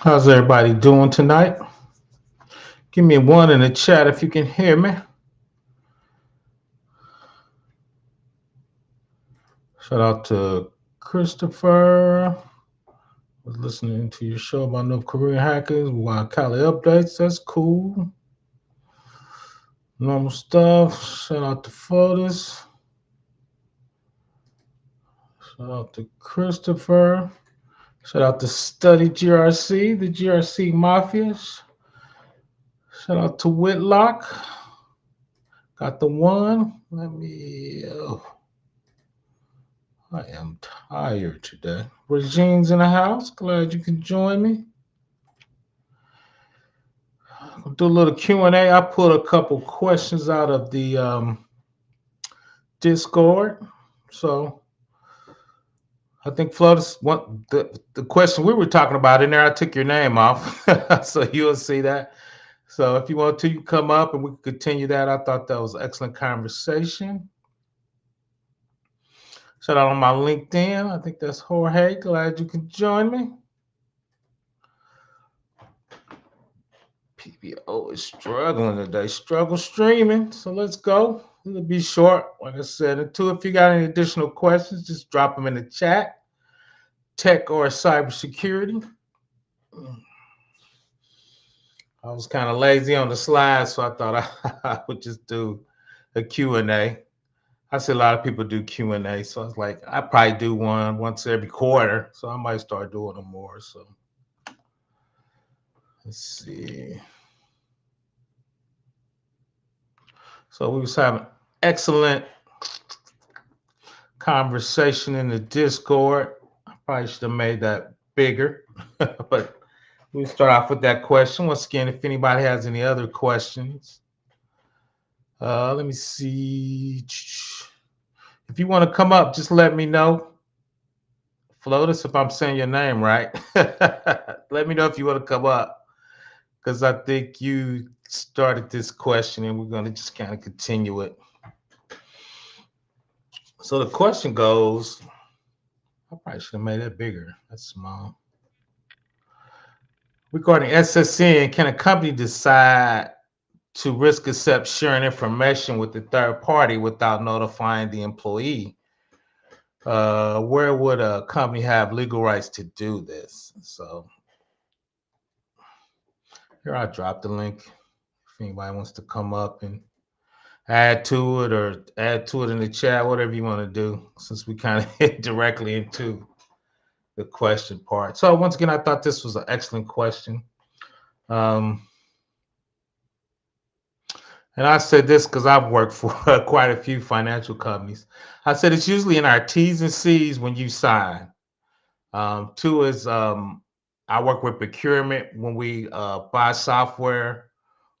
How's everybody doing tonight? Give me one in the chat if you can hear me. Shout out to Christopher. Was listening to your show about North Korean hackers. Wild Cali updates. That's cool. Normal stuff. Shout out to Fotis. Shout out to Christopher. Shout out to Study GRC, the GRC Mafias. Shout out to Whitlock. Got the one. Let me. I am tired today. Regine's in the house. Glad you can join me. I'll do a little Q&A. I pulled a couple questions out of the Discord. So I think Flotus, the question we were talking about in there, I took your name off. So you'll see that. So if you want to, you come up and we can continue that. I thought that was an excellent conversation. Shout out on my LinkedIn. I think that's Jorge. Glad you can join me. PBO is struggling today. Struggle streaming. So let's go. It'll be short, like I said. And two, if you got any additional questions, just drop them in the chat. Tech or cybersecurity. I was kind of lazy on the slides, so I thought I would just do a Q&A. I see a lot of people do Q&A, so I was like, I probably do one once every quarter, so I might start doing them more. So let's see. So we was having excellent conversation in the Discord. I probably should have made that bigger, but we start off with that question. Once again, if anybody has any other questions, let me see. If you want to come up, just let me know. Flotus, if I'm saying your name right. Let me know if you want to come up, because I think you started this question and we're going to just kind of continue it. So the question goes, I probably should have made that bigger. That's small. Regarding SSN, can a company decide to risk accept sharing information with the third party without notifying the employee? Where would a company have legal rights to do this? So here I dropped the link if anybody wants to come up and add to it or add to it in the chat, whatever you want to do, since we kind of hit directly into the question part. So once again, I thought this was an excellent question. And I said this because I've worked for quite a few financial companies. I said it's usually in our T's and C's when you sign. Two is I work with procurement when we buy software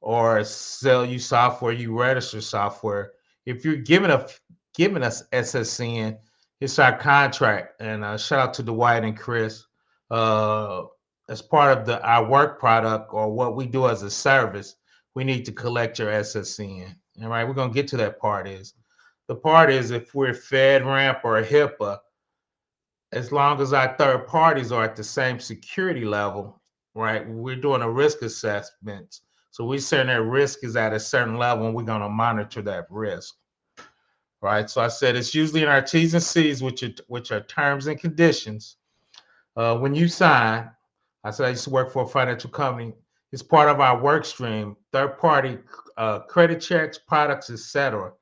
or sell you software, you register software. If you're giving us SSN, it's our contract. And shout out to Dwight and Chris. As part of our work product or what we do as a service, we need to collect your SSN. All right, we're gonna get to that part. The part is if we're FedRAMP or HIPAA, as long as our third parties are at the same security level, right? We're doing a risk assessment. So we're saying that risk is at a certain level and we're going to monitor that risk, right? So I said it's usually in our T's and C's, which are terms and conditions. When you sign, I said I used to work for a financial company. It's part of our work stream, third party credit checks, products, etc.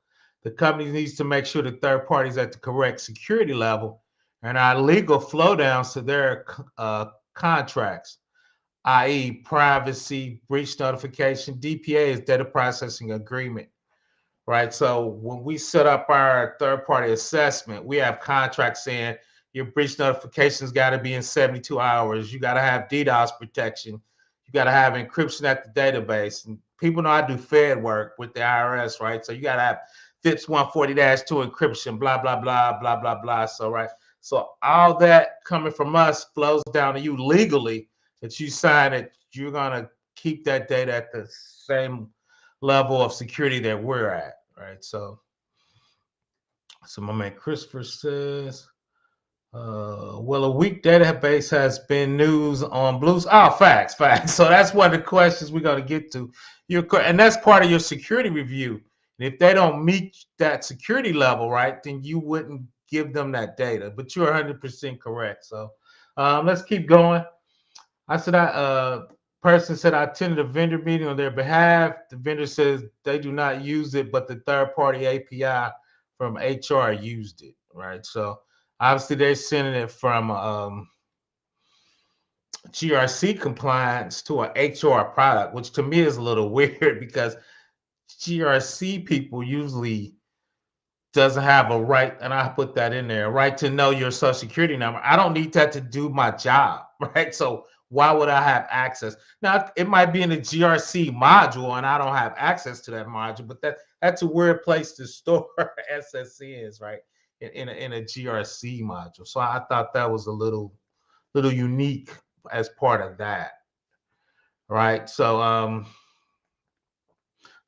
The company needs to make sure the third party is at the correct security level and our legal flow downs to their contracts, i.e. privacy, breach notification. DPA is data processing agreement, right? So when we set up our third-party assessment, we have contracts saying your breach notifications got to be in 72 hours. You got to have DDoS protection. You got to have encryption at the database. And people know I do Fed work with the IRS, right? So you got to have FIPS 140-2 encryption, blah, blah, blah, blah, blah, blah. So, right. So all that coming from us flows down to you legally that you sign it. You're going to keep that data at the same level of security that we're at, right? So my man Christopher says, Well, a weak database has been news on blues. Oh, facts. So that's one of the questions we're going to get to. And that's part of your security review. And if they don't meet that security level, right, then you wouldn't give them that data. But you're 100% correct. So let's keep going. I said, person said I attended a vendor meeting on their behalf. The vendor says they do not use it, but the third party API from HR used it, right? So obviously they're sending it from GRC compliance to an HR product, which to me is a little weird because GRC people usually doesn't have a right, and I put that in there, right to know your social security number. I don't need that to do my job, right? So why would I have access? Now it might be in the GRC module, and I don't have access to that module, but that's a weird place to store SSNs, right? In a GRC module. So I thought that was a little unique as part of that, right? So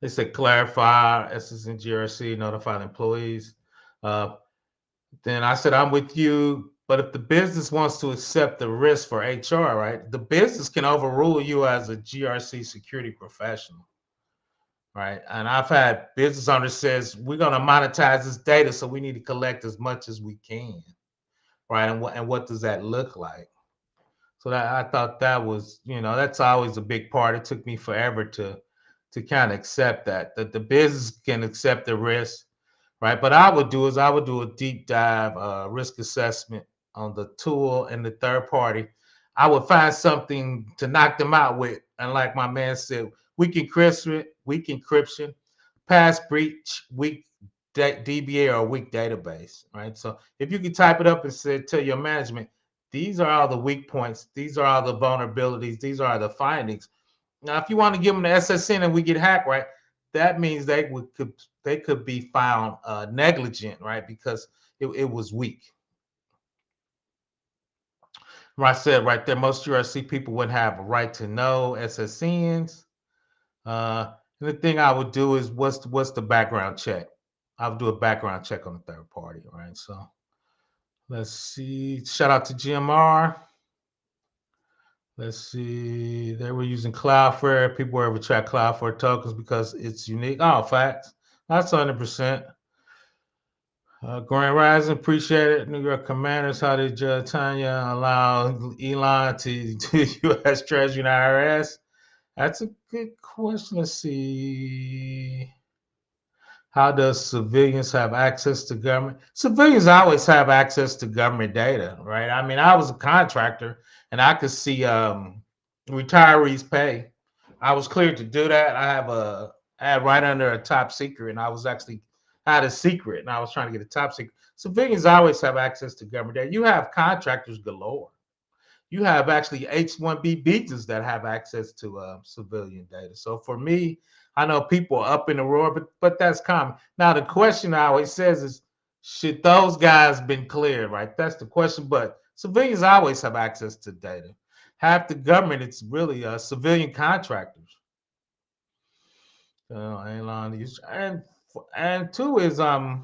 they said clarify SSN GRC, notify the employees. Uh, Then I said, I'm with you. But if the business wants to accept the risk for HR, right, the business can overrule you as a GRC security professional, right? And I've had business owners says, we're going to monetize this data, so we need to collect as much as we can, right? And what does that look like? So that I thought that was, that's always a big part. It took me forever to kind of accept that the business can accept the risk, right? But I would do a deep dive risk assessment on the tool and the third party. I would find something to knock them out with, and like my man said, weak encryption, past breach, weak DBA or weak database, right? So if you can type it up and say tell your management, these are all the weak points, these are all the vulnerabilities, these are the findings. Now, if you want to give them the SSN and we get hacked, right, that means they could be found negligent, right, because it was weak. I said right there, most URC people wouldn't have a right to know SSNs. And the thing I would do is what's the background check? I would do a background check on the third party, right? So let's see. Shout out to GMR. Let's see. They were using Cloudflare. People were able to track Cloudflare tokens because it's unique. Oh, facts. That's 100%. Grand Rising, appreciate it. New York Commanders, how did Judge Tanya allow Elon to U.S. Treasury and IRS? That's a good question. Let's see. How does civilians have access to government? Civilians always have access to government data, right? I mean, I was a contractor and I could see retirees' pay. I was cleared to do that. I had right under a top secret, and I had a secret, and I was trying to get a top secret. Civilians always have access to government data. You have contractors galore. You have actually H-1B visas that have access to civilian data. So for me, I know people are up in the roar, but that's common. Now the question I always says is, should those guys been cleared? Right, that's the question. But civilians always have access to data. Half the government, it's really civilian contractors. And two is and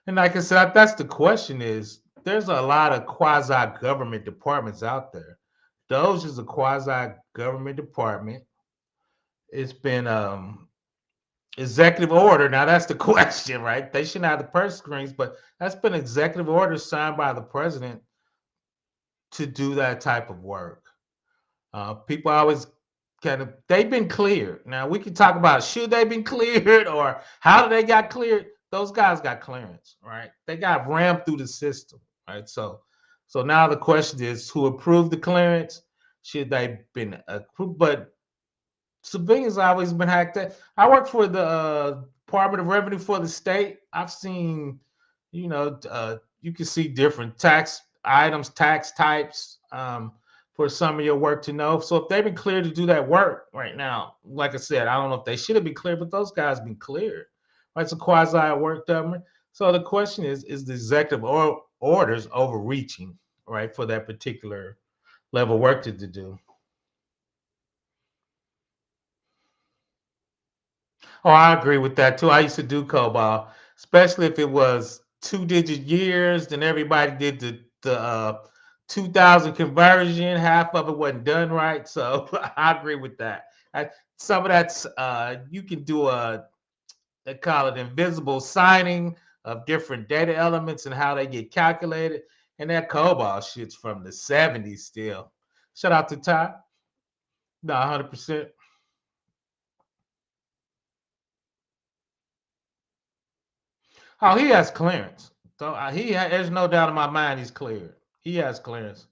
like I said, that's the question is there's a lot of quasi government departments out there. Those is a quasi government department. It's been executive order. Now that's the question, right? They shouldn't have the purse strings, but that's been executive order signed by the president to do that type of work. People always they've been cleared. Now we can talk about should they been cleared or how they got cleared. Those guys got clearance, right? They got rammed through the system, right? So now the question is who approved the clearance? Should they been approved? But civilians always been hacked. I work for the Department of Revenue for the state. I've seen, you can see different tax items, tax types for some of your work to know. So if they've been cleared to do that work right now, like I said, I don't know if they should have been cleared, but those guys been cleared. Right? It's a quasi work government. So the question is the executive orders overreaching, right, for that particular level of work to do? Oh, I agree with that too. I used to do COBOL, especially if it was 2-digit years. Then everybody did the 2000 conversion. Half of it wasn't done right. So I agree with that. Some of that's you can do a, they call it invisible signing of different data elements and how they get calculated. And that COBOL shit's from the 70s still. Shout out to Ty. No, 100%. Oh, he has clearance. So there's no doubt in my mind he's cleared. He has clearance.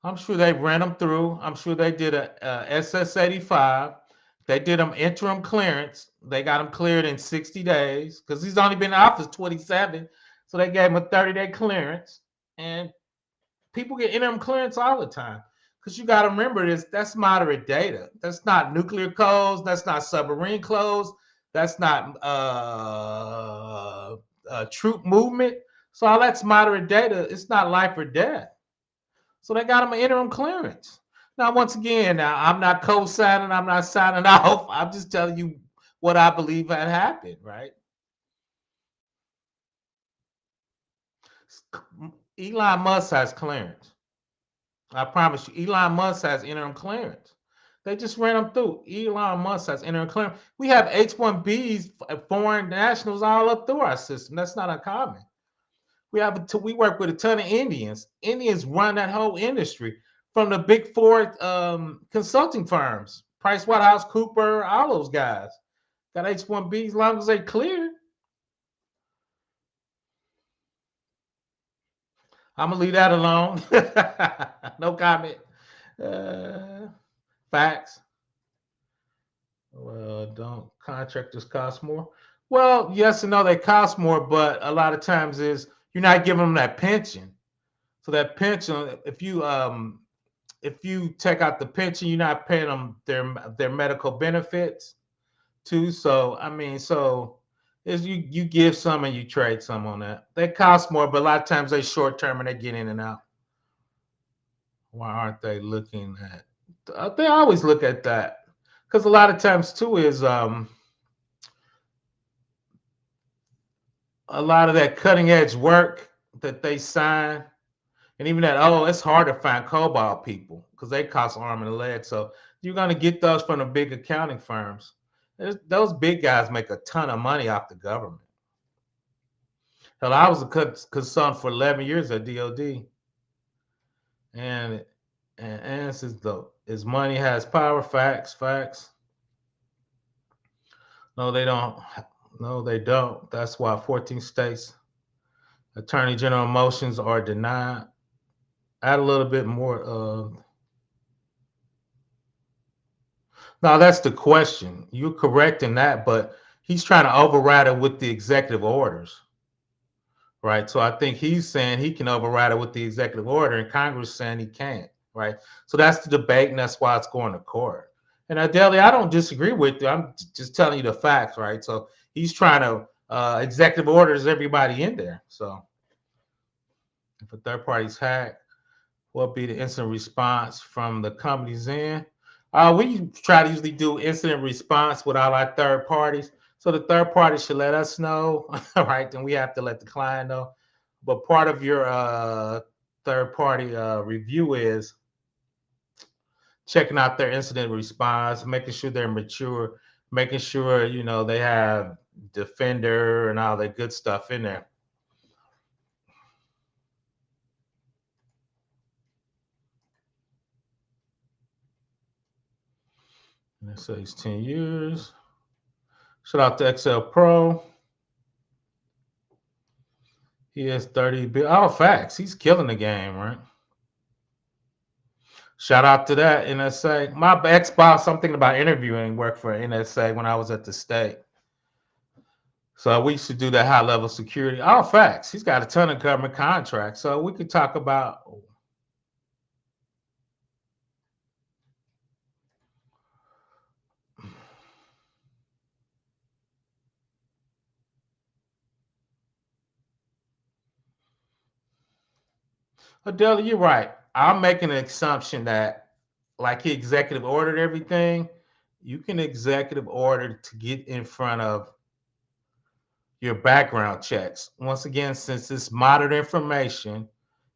I'm sure they ran him through. I'm sure they did a SS-85. They did him interim clearance. They got him cleared in 60 days because he's only been in office 27. So they gave him a 30-day clearance. And people get interim clearance all the time because you got to remember this. That's moderate data. That's not nuclear codes. That's not submarine codes. That's not troop movement. So all that's moderate data. It's not life or death. So they got him an interim clearance. Now, once again, now I'm not co-signing. I'm not signing off. I'm just telling you what I believe had happened. Right? Elon Musk has clearance. I promise you, Elon Musk has interim clearance. They just ran them through. Elon Musk has interim clearance. We have H-1Bs, foreign nationals, all up through our system. That's not uncommon. We work with a ton of Indians. Indians run that whole industry from the big four consulting firms, Price Waterhouse Cooper, all those guys got H-1Bs as long as they clear. I'm gonna leave that alone. No comment. Uh, Facts. Well, don't contractors cost more? Well, yes and no, they cost more, but a lot of times is you're not giving them that pension. So that pension, if you take out the pension, you're not paying them their medical benefits too. So I mean, so is you give some and you trade some on that. They cost more, but a lot of times they short term and they get in and out. Why aren't they looking at? They always look at that because a lot of times too is a lot of that cutting edge work that they sign, and even that, oh, it's hard to find COBOL people because they cost arm and a leg. So you're going to get those from the big accounting firms. Those big guys make a ton of money off the government. Hell, I was a consultant for 11 years at DOD, and and this is is money has power. Facts, facts. No, they don't. No, they don't. That's why 14 states attorney general motions are denied. Add a little bit more of. Now that's the question. You're correct in that, but he's trying to override it with the executive orders, right? So I think he's saying he can override it with the executive order, and Congress saying he can't, right? So that's the debate, and that's why it's going to court. And Adele, I don't disagree with you. I'm just telling you the facts, right? So he's trying to executive orders everybody in there. So if a third party's hacked, what would be the instant response from the company's end? We try to usually do incident response with all our third parties. So the third party should let us know, right? Then we have to let the client know. But part of your third party review is checking out their incident response, making sure they're mature, making sure they have Defender and all that good stuff in there. And it says 10 years. Shout out to Excel Pro. He has 30 billion. Oh, facts. He's killing the game, right? Shout out to that NSA. My ex-boss, I'm thinking about interviewing, worked for NSA when I was at the state. So we used to do that high level security. All facts. He's got a ton of government contracts. So we could talk about. Adele, you're right. I'm making an assumption that, like he executive ordered everything, you can executive order to get in front of, your background checks. Once again, since it's modern information,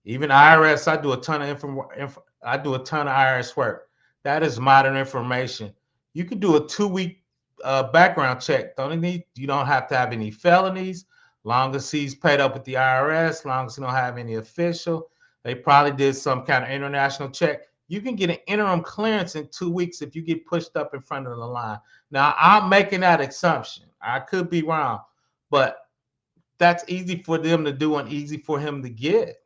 even IRS, I do a ton of I do a ton of IRS work. That is modern information. You can do a 2 week background check. You don't have to have any felonies. Long as he's paid up with the IRS, long as you don't have any official. They probably did some kind of international check. You can get an interim clearance in 2 weeks if you get pushed up in front of the line. Now, I'm making that assumption. I could be wrong, but that's easy for them to do and easy for him to get.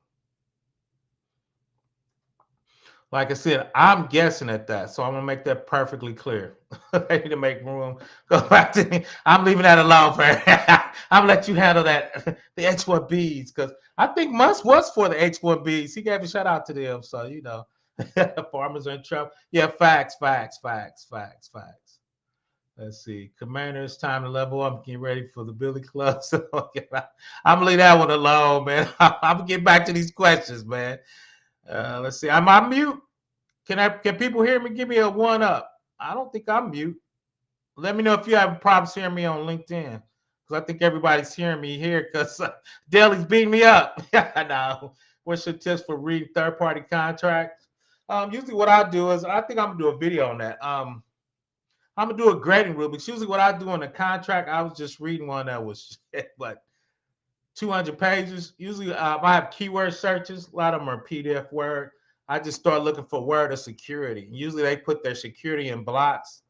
Like I said, I'm guessing at that, so I'm gonna make that perfectly clear. I need to make room. Go back to me. I'm leaving that alone for. I'm gonna let you handle that. The H1Bs, because I think Musk was for the H1Bs. He gave a shout out to them, so farmers are in trouble. Yeah, facts, facts, facts, facts, facts. Let's see. Commander, it's time to level up. I'm getting ready for the Billy Club. So I'm gonna leave that one alone, man. I'm gonna get back to these questions, man. Let's see. I'm on mute. Can people hear me? Give me a one up. I don't think I'm mute. Let me know if you have problems hearing me on LinkedIn, because I think everybody's hearing me here because Daily's beating me up. No. What's your tips for reading third-party contracts? Usually what I do is I think I'm gonna do a video on that. I'm gonna do a grading rule, because usually what I do on the contract, I was just reading one that was but 200 pages. Usually I have keyword searches. A lot of them are PDF Word. I just start looking for word of security. Usually they put their security in blocks.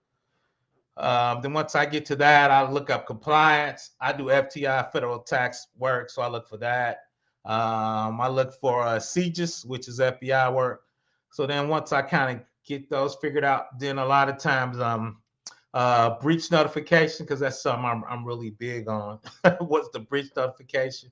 Then once I get to that, I look up compliance. I do FTI, federal tax work, so I look for that. I look for CGIS, which is FBI work. So then once I kind of get those figured out, then a lot of times breach notification, because that's something I'm really big on. What's the breach notification?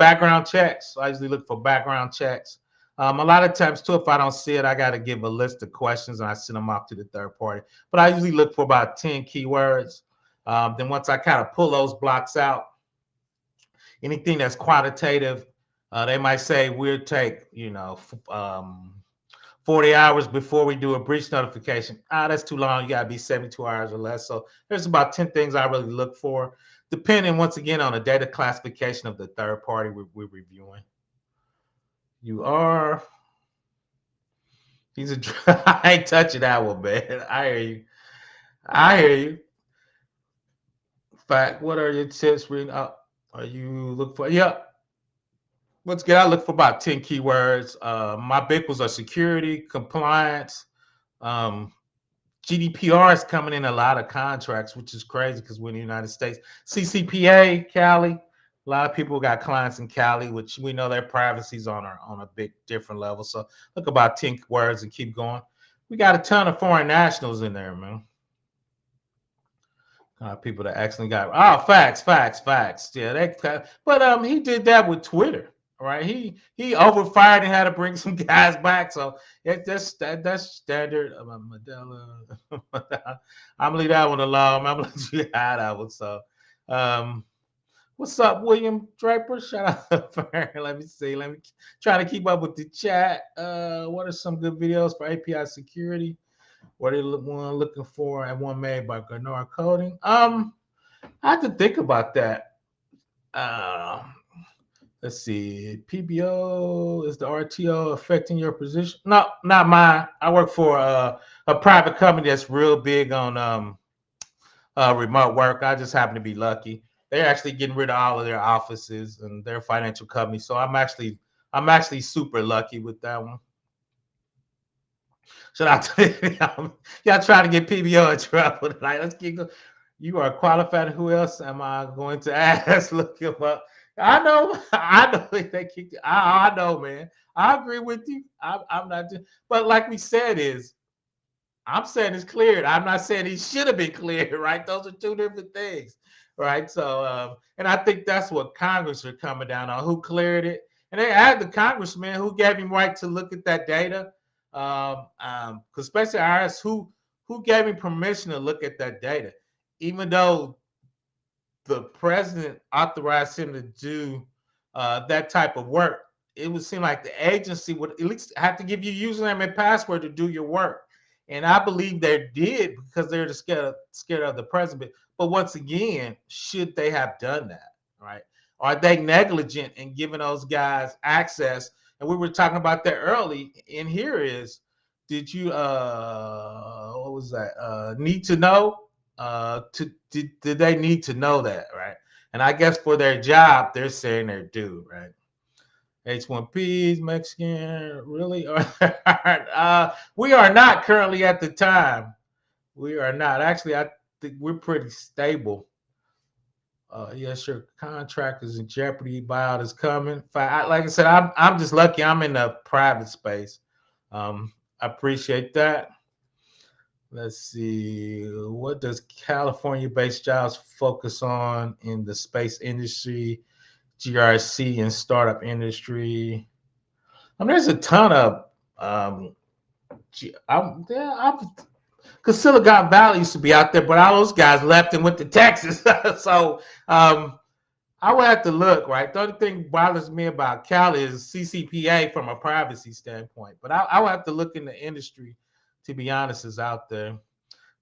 Background checks. I usually look for background checks. A lot of times too, if I don't see it, I got to give a list of questions and I send them off to the third party. But I usually look for about 10 keywords. Then once I kind of pull those blocks out, anything that's quantitative, they might say we'll take 40 hours before we do a breach notification. That's too long. You got to be 72 hours or less. So there's about 10 things I really look for, depending, once again, on the data classification of the third party we're reviewing. You are. I ain't touching that one, man. I hear you. I hear you. Fact, what are your tips reading up? Are you looking for? Yeah. Once again, I look for about 10 keywords. My big ones are security, compliance. GDPR is coming in a lot of contracts, which is crazy because we're in the United States. CCPA, Cali. A lot of people got clients in Cali, which we know their privacy's on a big different level. So look about 10 words and keep going. We got a ton of foreign nationals in there, man. People that actually got facts. Yeah, but he did that with Twitter, right? He overfired and had to bring some guys back. So that's standard. Medella. I'm gonna leave that one alone. I'm gonna let you have that one. So what's up, William Draper? Shout out for Let me see. Let me try to keep up with the chat. What are some good videos for API security? What are you looking for? And one made by Gernard Coding. I have to think about that. Let's see. PBO, is the RTO affecting your position? No, not mine. I work for a private company that's real big on remote work. I just happen to be lucky. They're actually getting rid of all of their offices and their financial company. So I'm actually super lucky with that one. Should I y'all trying to get PBO in trouble tonight? Let's keep going. You are qualified. Who else am I going to ask? Look him up. I know. They keep. I know, man. I agree with you. I'm not. But like we said, I'm saying it's cleared. I'm not saying he should have been cleared. Right? Those are two different things. Right? So, and I think that's what Congress are coming down on. Who cleared it? And they asked the congressman who gave him right to look at that data. Especially IRS, who gave him permission to look at that data, even though the president authorized him to do that type of work. It would seem like the agency would at least have to give you username and password to do your work, and I believe they did because they're scared of the president. But once again, should they have done that? right? Are they negligent in giving those guys access? And we were talking about that early. And here is, did you what was that? Need to know? Did they need to know that, right? And I guess for their job, they're saying they're due, right? H1Ps, Mexican, really? We are not currently at the time. We are not. Actually, I think we're pretty stable. Yes, your contract is in jeopardy. Buyout is coming. Like I said, I'm just lucky. I'm in the private space. I appreciate that. Let's see. What does California-based jobs focus on in the space industry, GRC, and startup industry? I mean, there's a ton of I'm because Silicon Valley used to be out there, but all those guys left and went to Texas. So um, I would have to look, right? The only thing bothers me about Cali is CCPA from a privacy standpoint. But I would have to look in the industry, to be honest, is out there.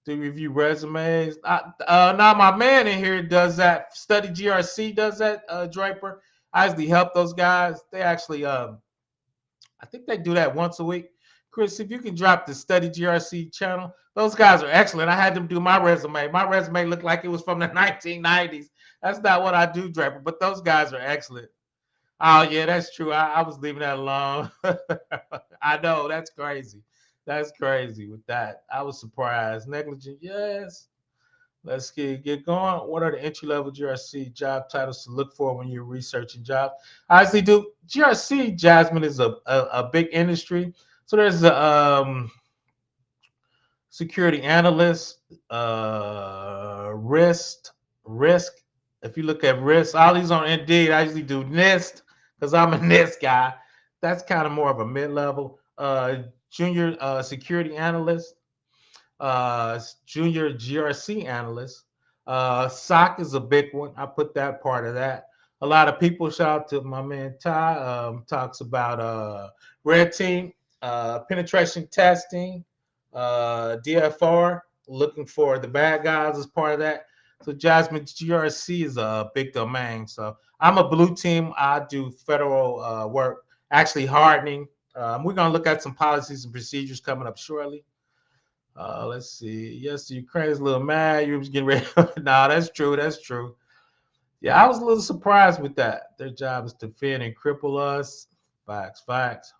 To review resumes. Now, my man in here does that. Study GRC does that, Draper. I actually help those guys. They actually, I think they do that once a week. Chris, if you can drop the Study GRC channel, those guys are excellent. I had them do my resume. My resume looked like it was from the 1990s. That's not what I do, Draper, but those guys are excellent. Oh, yeah, that's true. I was leaving that alone. I know. That's crazy. That's crazy with that. I was surprised. Negligent, yes. Let's get going. What are the entry level GRC job titles to look for when you're researching jobs? I actually do. GRC, Jasmine, is a big industry. So there's the security analyst, risk. If you look at risk, all these on Indeed. I usually do NIST because I'm a NIST guy. That's kind of more of a mid level. Junior security analyst, junior GRC analyst. SOC is a big one. I put that part of that. A lot of people, shout out to my man Ty, talks about red team, penetration testing, DFR, looking for the bad guys as part of that. So Jasmine, GRC is a big domain. So I'm a blue team. I do federal work, actually hardening. We're going to look at some policies and procedures coming up shortly. Let's see. Yes, the Ukraine is a little mad. You're getting ready. No, that's true. That's true. Yeah, I was a little surprised with that. Their job is to defend and cripple us. Facts, facts.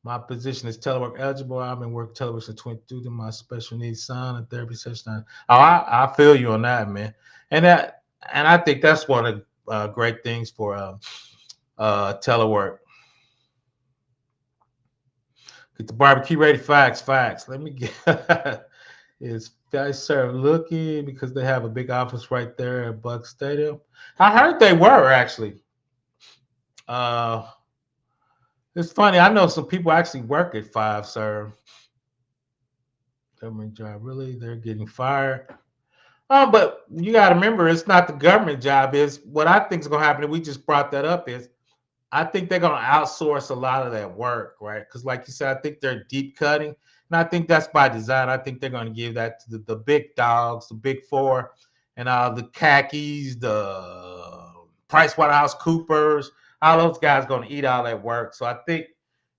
My position is telework eligible. I've been working telework since 22 to my special needs son and therapy session. Oh, I feel you on that, man. And I think that's one of the great things for telework. Get the barbecue ready. Facts, facts. Let me get is guys serve looking because they have a big office right there at Buck Stadium. I heard they were actually. Uh, it's funny. I know some people actually work at Five Serve. Government job, really? They're getting fired. But you got to remember, it's not the government job. Is what I think is going to happen. And we just brought that up. Is I think they're going to outsource a lot of that work, right? Because, like you said, I think they're deep cutting, and I think that's by design. I think they're going to give that to the big dogs, the big four, and the khakis, the Price Waterhouse Coopers. All those guys going to eat all that work. So I think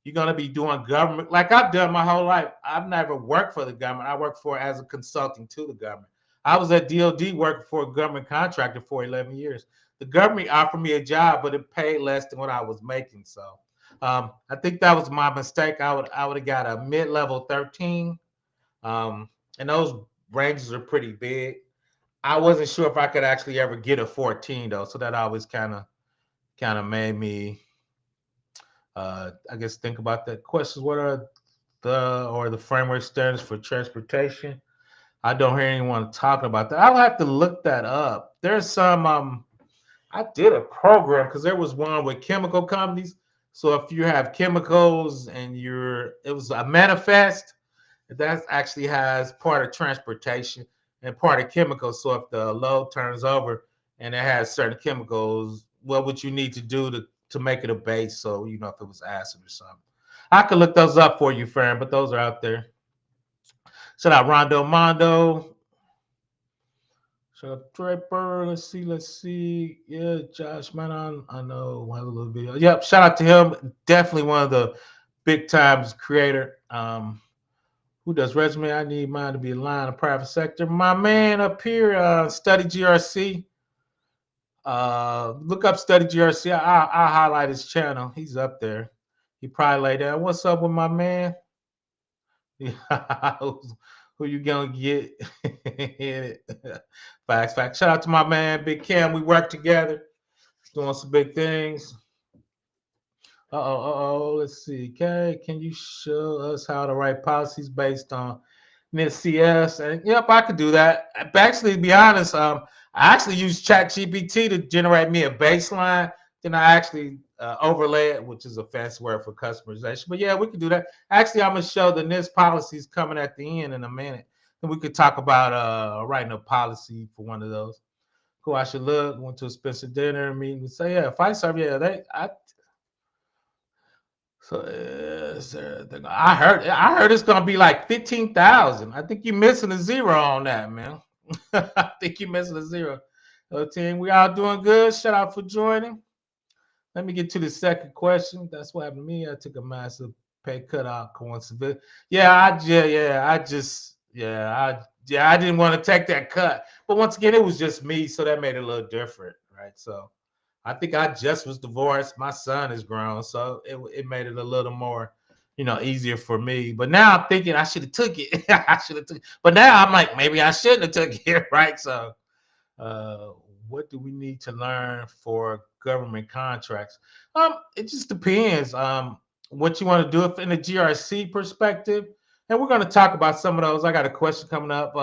you're going to be doing government like I've done my whole life. I've never worked for the government. I worked for as a consulting to the government. I was at DOD working for a government contractor for 11 years. The government offered me a job, but it paid less than what I was making. So I think that was my mistake. I would have got a mid-level 13, and those ranges are pretty big. I wasn't sure if I could actually ever get a 14 though, so that always kind of made me, I guess, think about that. Questions: what are the framework standards for transportation? I don't hear anyone talking about that. I'll have to look that up. There's some I did a program because there was one with chemical companies. So if you have chemicals and it was a manifest that actually has part of transportation and part of chemicals. So if the load turns over and it has certain chemicals, what would you need to do to make it a base? So you know if it was acid or something. I could look those up for you, Fran, but those are out there. Shout out Rondo Mondo. Shout out Draper. Let's see. Yeah, Josh, man, I know. We'll have a little video. Yep, shout out to him. Definitely one of the big times creator. Who does resume? I need mine to be aligned in private sector. My man up here, study GRC. Look up study GRC. I highlight his channel. He's up there. He probably lay down. What's up with my man? Who you gonna get? Facts, facts. Shout out to my man, Big Cam. We work together, doing some big things. Let's see. Okay, can you show us how to write policies based on NIST? And yep, I could do that. Actually, to be honest, I actually use ChatGPT to generate me a baseline. Then I actually overlay it, which is a fancy word for customization. But yeah, we could do that. Actually, I'm gonna show the NIST policies coming at the end in a minute, and we could talk about writing a policy for one of those. Who I should look. Went to a Spencer dinner meeting. Say yeah, if I serve, yeah, I so I heard it's gonna be like 15,000. I think you're missing a zero on that, man. I think you're missing a zero. So team, we all doing good. Shout out for joining. Let me get to the second question. That's what happened to me. I took a massive pay cut out coincidentally. I didn't want to take that cut. But once again, it was just me, so that made it a little different, right? So I think I just was divorced. My son is grown, so it made it a little more, easier for me. But now I'm thinking I should have took it. I should have took it. But now I'm like, maybe I shouldn't have took it, right? So uh, what do we need to learn for government contracts? It just depends. What you want to do if in a GRC perspective, and we're going to talk about some of those. I got a question coming up.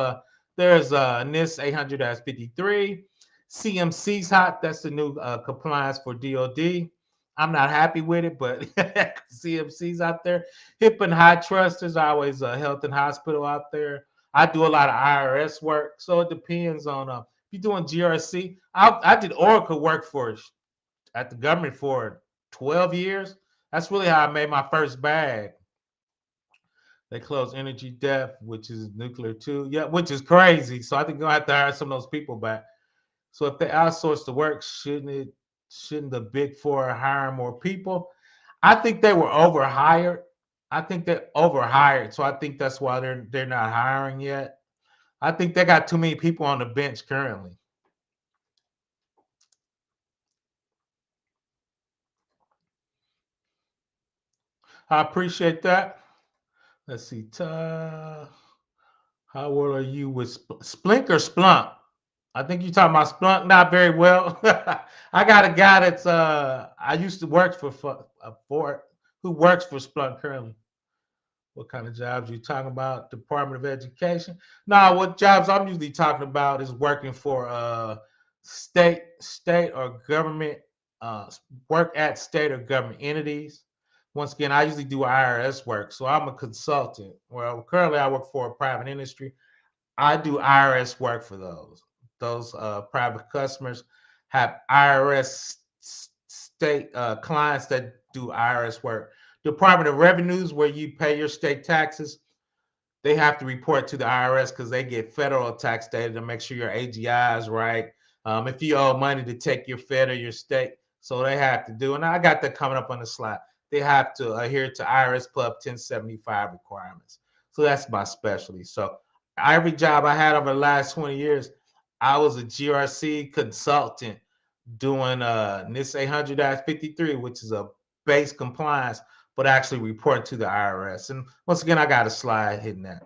There's NIST 800-53. CMC's hot. That's the new compliance for DoD. I'm not happy with it, but CMC's out there. HIP and high trust. There's always a health and hospital out there. I do a lot of IRS work, so it depends on if you're doing GRC. I did Oracle work for at the government for 12 years. That's really how I made my first bag. They closed Energy Depth, which is nuclear too. Yeah, which is crazy. So I think you're gonna have to hire some of those people back. So if they outsource the work, shouldn't the big four hire more people? I think they were overhired. I think they're overhired. So I think that's why they're not hiring yet. I think they got too many people on the bench currently. I appreciate that. Let's see. How well are you with Splink or Splunk? I think you're talking about Splunk. Not very well. I got a guy that's I used to work for who works for Splunk currently. What kind of jobs are you talking about? Department of Education? No, what jobs I'm usually talking about is working for state or government, work at state or government entities. Once again, I usually do IRS work, so I'm a consultant. Well, currently I work for a private industry. I do IRS work for those. Those private customers have IRS state clients that do IRS work. Department of Revenues, where you pay your state taxes, they have to report to the IRS because they get federal tax data to make sure your AGI is right. If you owe money to take your fed or your state, so they have to do. And I got that coming up on the slide. They have to adhere to IRS Pub 1075 requirements. So that's my specialty. So every job I had over the last 20 years, I was a GRC consultant doing NIST 800-53, which is a base compliance, but actually report to the IRS. And once again, I got a slide hitting that.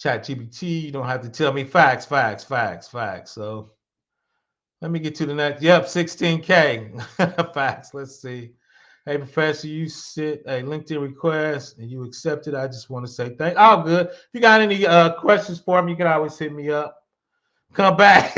Chat GPT, you don't have to tell me facts. So let me get to the next. Yep, 16K. Facts. Let's see. Hey, Professor, you sent a LinkedIn request and you accepted. I just want to say thank. Oh, good. If you got any questions for me, you can always hit me up. Come back.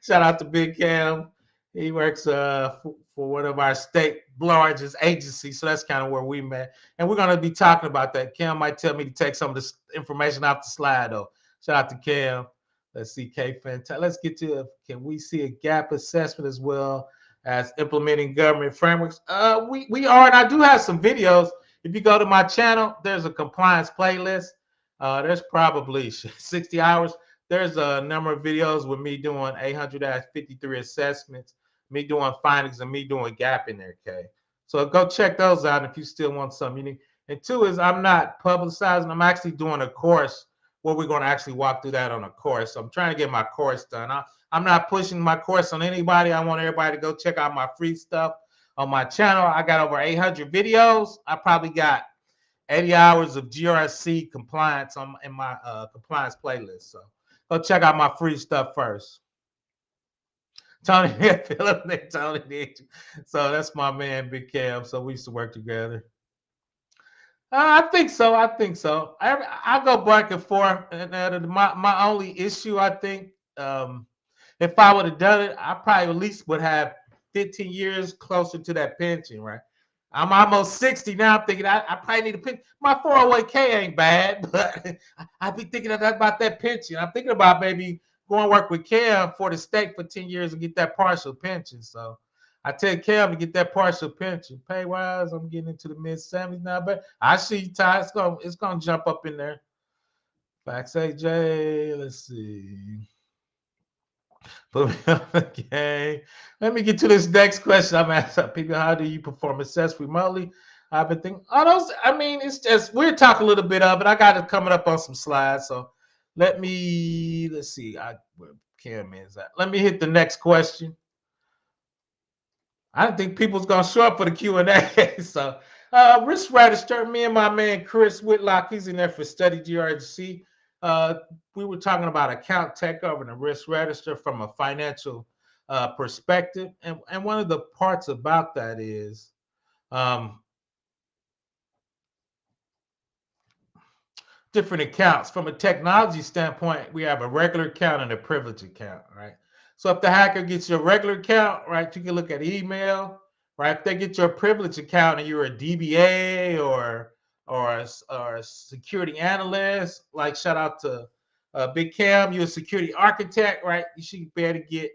Shout out to Big Cam. He works for one of our state largest agencies, so that's kind of where we met. And we're going to be talking about that. Cam might tell me to take some of this information off the slide, though. Shout out to Cam. Let's see, K Fantastic. Let's get to can we see a gap assessment as well as implementing government frameworks? We are, and I do have some videos. If you go to my channel, there's a compliance playlist. There's probably 60 hours. There's a number of videos with me doing 853 assessments, me doing findings, and me doing gap in there, okay? So go check those out if you still want something unique. And two is I'm not publicizing. I'm actually doing a course where we're going to actually walk through that on a course. So I'm trying to get my course done. I'm not pushing my course on anybody. I want everybody to go check out my free stuff on my channel. I got over 800 videos. I probably got 80 hours of GRC compliance in my compliance playlist. So go check out my free stuff first. Tony, Philip, Tony did. So that's my man, Big Cam. So we used to work together. I think so. I think so. I go back and forth. And my only issue, I think, if I would have done it, I probably at least would have 15 years closer to that pension, right? I'm almost 60 now. I'm thinking I probably need a pension. My 401k ain't bad, but I be thinking about that pension. I'm thinking about maybe going to work with Cam for the state for 10 years and get that partial pension. So I tell Cam to get that partial pension. Pay wise, I'm getting into the mid 70s now, but I see you, Ty. It's gonna jump up in there. Facts AJ. Let's see. Put me on the game. Let me get to this next question. I'm asking people, how do you perform assess remotely? I've been thinking, those, I mean, it's just, we'll talk a little bit of it. I got it coming up on some slides. So let's see. Where Cam is at. Let me hit the next question. I don't think people's gonna show up for the Q&A. So risk register, me and my man Chris Whitlock, he's in there for study GRC. We were talking about account takeover and a risk register from a financial perspective. And one of the parts about that is different accounts. From a technology standpoint, we have a regular account and a privilege account, right? So if the hacker gets your regular account, right, you can look at email, right? If they get your privilege account and you're a DBA or a security analyst, like shout out to Big Cam, you're a security architect, right? You should be able to get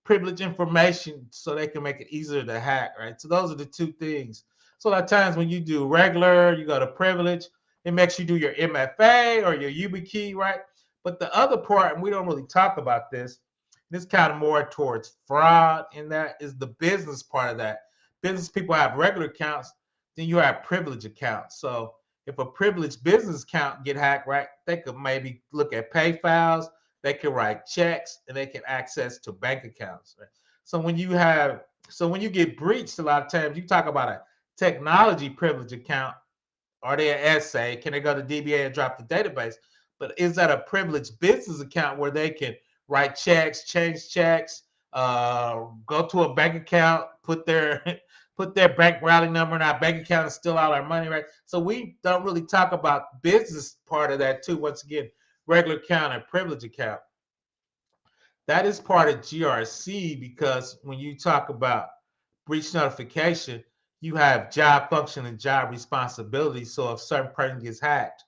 privilege information so they can make it easier to hack, right? So those are the two things. So a lot of times when you do regular, you go to privilege, it makes you do your MFA or your YubiKey, right? But the other part, and we don't really talk about this kind of more towards fraud, and that is the business part of that. Business people have regular accounts, then you have privilege accounts. So if a privileged business account get hacked, right, they could maybe look at pay files, they can write checks, and they can access to bank accounts. Right? So when you get breached, a lot of times you talk about a technology privilege account. Are they an SA? Can they go to DBA and drop the database? But is that a privileged business account where they can write checks, change checks, go to a bank account, put their put their bank routing number in our bank account and steal all our money, right? So we don't really talk about business part of that too. Once again, regular account and privilege account. That is part of GRC because when you talk about breach notification, you have job function and job responsibility. So if certain person gets hacked,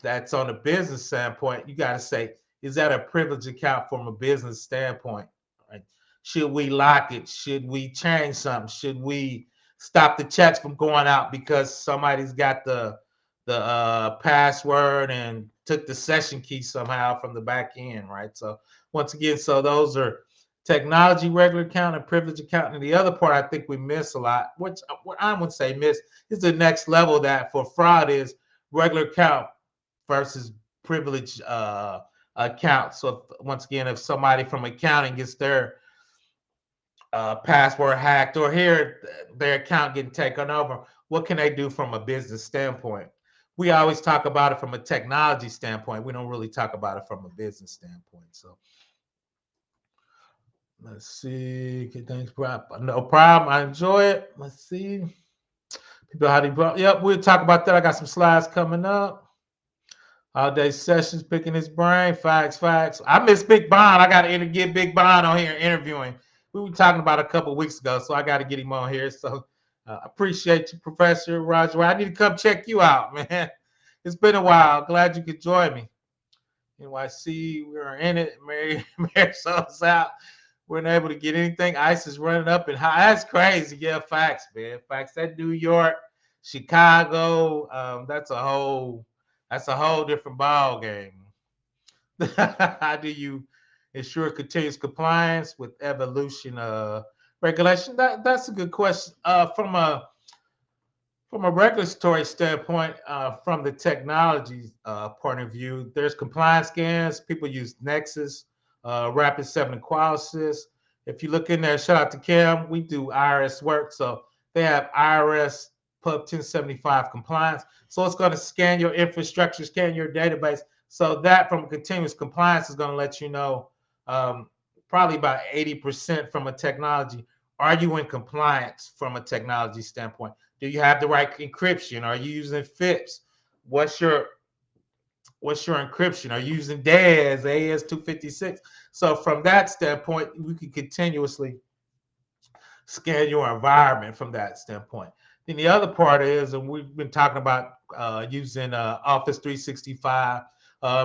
that's on a business standpoint, you got to say, is that a privilege account from a business standpoint? Right? Should we lock it? Should we change something? Should we stop the checks from going out because somebody's got the password and took the session key somehow from the back end, right? So once again, so those are technology regular account and privilege account. And the other part I think we miss a lot, which what I would say miss, is the next level of that for fraud is regular account versus privilege account. So once again, if somebody from accounting gets their password hacked or here their account getting taken over, what can they do from a business standpoint? We always talk about it from a technology standpoint. We don't really talk about it from a business standpoint. So let's see. Thanks, no problem. I enjoy it. Let's see. People, how do you? Yep, we'll talk about that. I got some slides coming up. All day sessions, picking his brain. Facts, facts. I miss Big Bond. I got to get Big Bond on here interviewing. We were talking about a couple weeks ago, so I got to get him on here. So appreciate you, Professor Roger. I need to come check you out, man. It's been a while. Glad you could join me. NYC, we are in it. Mary so's out. We're not able to get anything. ICE is running up and high. That's crazy. Yeah, facts, man. Facts. That New York, Chicago, that's a whole different ball game. How do you ensure continuous compliance with evolution regulation? That's a good question. From a regulatory standpoint, from the technology point of view, there's compliance scans. People use Nexus, Rapid 7 and Qualysys. If you look in there, shout out to Cam, we do IRS work. So they have IRS Pub 1075 compliance. So it's going to scan your infrastructure, scan your database. So that from continuous compliance is going to let you know um, probably about 80% from a technology. Are you in compliance from a technology standpoint? Do you have the right encryption? Are you using FIPS? What's your encryption? Are you using DAS, AS256? So from that standpoint, we can continuously scan your environment from that standpoint. Then the other part is, and we've been talking about using Office 365,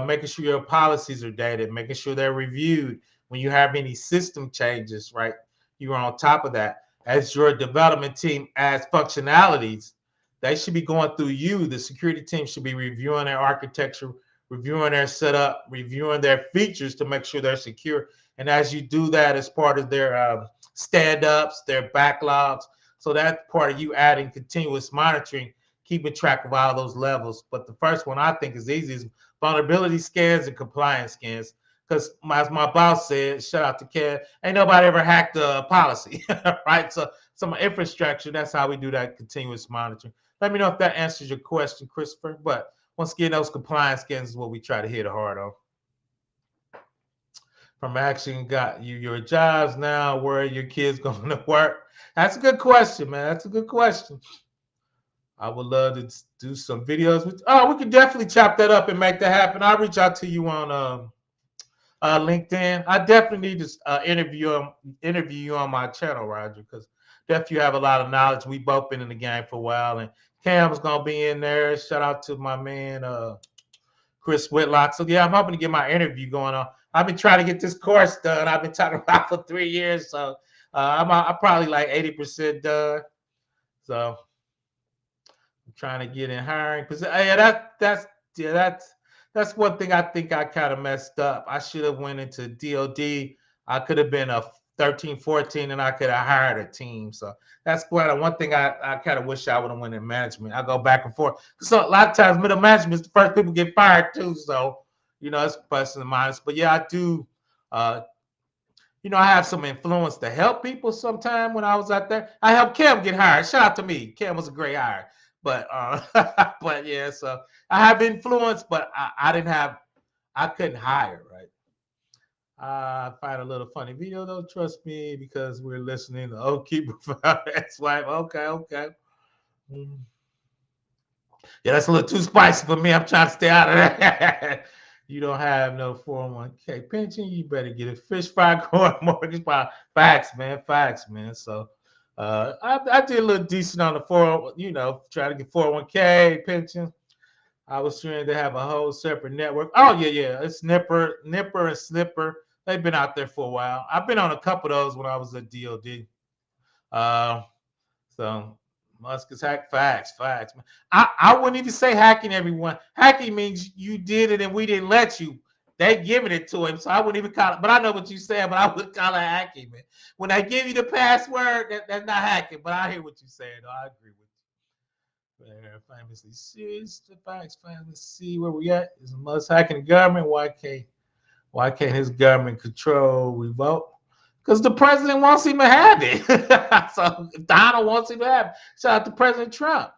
making sure your policies are dated, making sure they're reviewed. When you have any system changes, right, you're on top of that. As your development team adds functionalities, they should be going through you. The security team should be reviewing their architecture, reviewing their setup, reviewing their features to make sure they're secure. And as you do that, as part of their stand-ups, their backlogs. So that's part of you adding continuous monitoring, keeping track of all those levels. But the first one I think is easy is vulnerability scans and compliance scans. Because as my boss said, shout out to Ken, ain't nobody ever hacked a policy, right? So some infrastructure, that's how we do that continuous monitoring. Let me know if that answers your question, Christopher. But once again, those compliance scans is what we try to hit hard on. From action got you your jobs now, where are your kids going to work? That's a good question, man. That's a good question. I would love to do some videos with. Oh, we could definitely chop that up and make that happen. I'll reach out to you on LinkedIn. I definitely need to interview you on my channel, Roger, because definitely you have a lot of knowledge. We both been in the game for a while, and Cam's gonna be in there. Shout out to my man Chris Whitlock. So yeah, I'm hoping to get my interview going on. I've been trying to get this course done. I've been talking about for 3 years, so I'm probably like 80% done. So I'm trying to get in hiring. Yeah, that's one thing I think I kind of messed up. I should have went into DOD. I could have been a 13, 14, and I could have hired a team. So that's one thing I kind of wish I would have went in management. I go back and forth. So a lot of times middle management is the first people get fired too. So, it's plus and minus. But yeah, I do I have some influence to help people sometime when I was out there. I helped Kim get hired. Shout out to me. Kim was a great hire. But but yeah, so I have influence, but I couldn't hire, right? I find a little funny video though. Trust me, because we're listening to Oak Keeper ex-wife. Okay, okay. Mm. Yeah, that's a little too spicy for me. I'm trying to stay out of that. You don't have no 401k pension. You better get a fish fry growing mortgage. Facts, man. Facts, man. So I did a little decent on the 4, try to get 401k pension. I was trying to have a whole separate network. Oh yeah, yeah. It's Nipper and Snipper. They've been out there for a while. I've been on a couple of those when I was at DOD. Uh, so Musk is hack facts. I wouldn't even say hacking everyone. Hacking means you did it and we didn't let you. They giving it to him, so I wouldn't even call it. But I know what you said, but I would call it hacking, man. When they give you the password, that's not hacking. But I hear what you're saying. Though. I agree with you. Famously serious facts. Let's see where we at. Is Musk hacking the government? Why can't his government control revolt? Because the president wants him to have it. So if Donald wants him to have it, shout out to President Trump.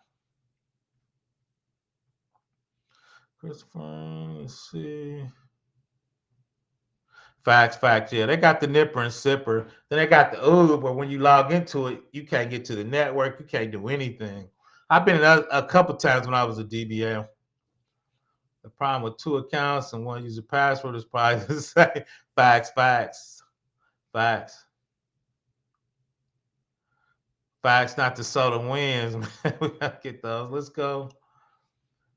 Christopher, let's see. Facts. Yeah, they got the nipper and sipper. Then they got the but when you log into it, you can't get to the network. You can't do anything. I've been in a couple times when I was a DBA. The problem with 2 accounts and one user password is probably the same. Facts. Facts, not the soda wins, man. We gotta get those. Let's go.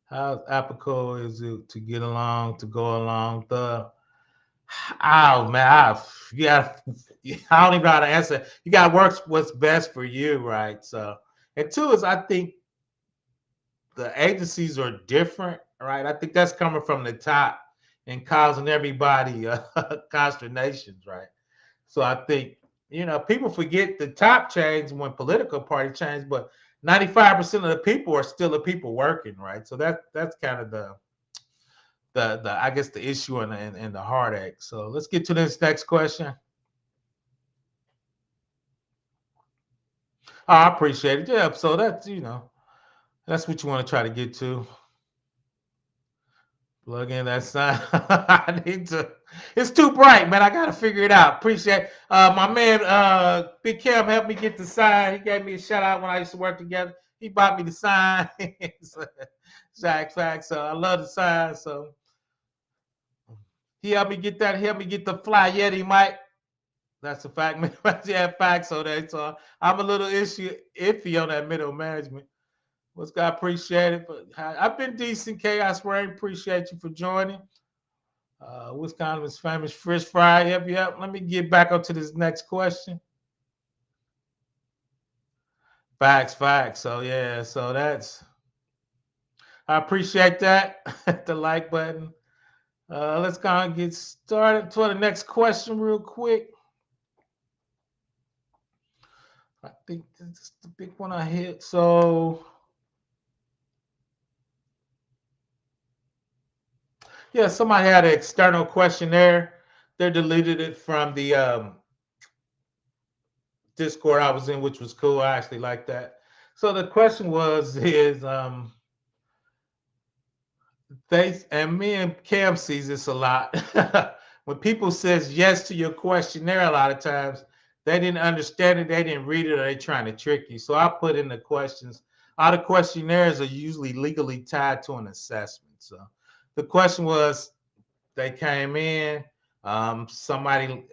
How applicable is it to get along, to go along? Oh man, I don't even know how to answer. You gotta work what's best for you, right? So, and 2 is I think the agencies are different, right? I think that's coming from the top. and causing everybody consternations, right? So I think, people forget the top changed when political party changed, but 95% of the people are still the people working, right? So that's kind of the I guess the issue and the heartache. So let's get to this next question. Oh, I appreciate it. Yeah, so that's what you want to try to get to. Plug in that sign. I need to. It's too bright, man. I gotta figure it out. Appreciate my man. Big Cam helped me get the sign. He gave me a shout out when I used to work together. He bought me the sign. So, fact. So I love the sign. So he helped me get that. He helped me get the Fly Yeti mic. That's a fact, man. Yeah, fact. So I'm a little iffy on that middle management. What's God appreciate it. But I've been decent. Chaos Rain. Appreciate you for joining. Wisconsin's famous fish fry. Yep. Let me get back up to this next question. Facts. So yeah, so I appreciate that. The like button. Let's go and get started to the next question real quick. I think this is the big one I hit. So yeah, somebody had an external questionnaire. They deleted it from the Discord I was in, which was cool. I actually like that. So the question is they and me and Cam sees this a lot. When people says yes to your questionnaire, a lot of times they didn't understand it, they didn't read it, or they trying to trick you. So I put in the questions. All the questionnaires are usually legally tied to an assessment. So the question was, they came in, somebody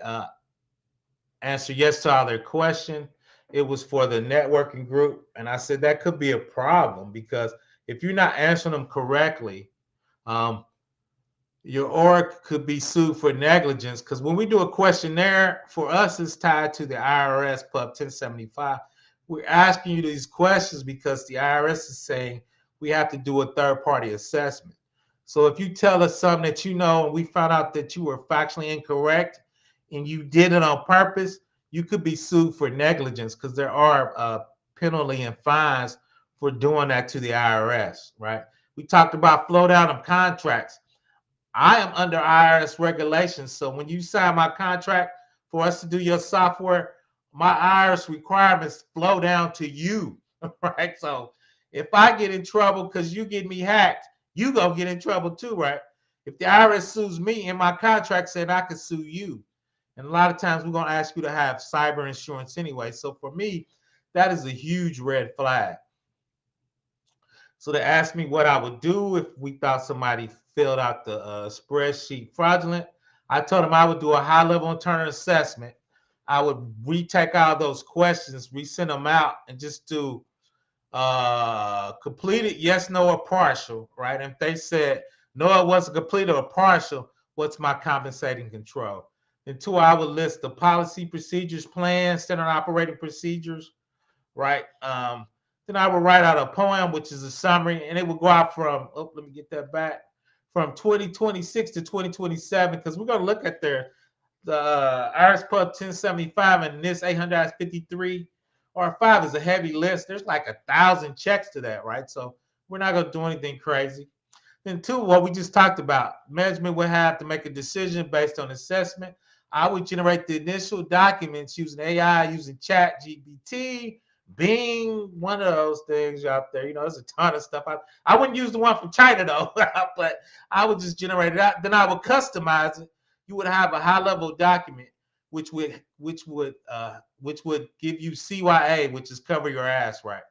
answered yes to all their question. It was for the networking group, and I said that could be a problem because if you're not answering them correctly, um, your org could be sued for negligence because when we do a questionnaire, for us, it's tied to the IRS Pub 1075. We're asking you these questions because the IRS is saying we have to do a third party assessment. So if you tell us something that you know and we found out that you were factually incorrect and you did it on purpose, you could be sued for negligence because there are penalty and fines for doing that to the IRS, right? We talked about flow down of contracts. I am under IRS regulations. So when you sign my contract for us to do your software, my IRS requirements flow down to you, right? So if I get in trouble because you get me hacked, you gonna get in trouble too, right? If the IRS sues me and my contract said I could sue you, and a lot of times we're gonna ask you to have cyber insurance anyway. So for me, that is a huge red flag. So they asked me what I would do if we thought somebody filled out the spreadsheet fraudulent. I told them I would do a high level internal assessment. I would retake all those questions, resend them out, and just do completed, yes, no, or partial, right? And if they said, no, it wasn't completed or partial, what's my compensating control? And two, I would list the policy, procedures, plans, standard operating procedures, right? Then I would write out a poem, which is a summary, and it would go out from, let me get that back, from 2026 to 2027, because we're going to look at the Iris Pub 1075 and this 853 R5 is a heavy list. There's like 1,000 checks to that, right? So we're not going to do anything crazy. Then two, what we just talked about, management would have to make a decision based on assessment. I would generate the initial documents using AI, using Chat GPT, Bing, one of those things out there. There's a ton of stuff. I wouldn't use the one from China though, but I would just generate it out. Then I would customize it. You would have a high level document, which would give you CYA, which is cover your ass, right?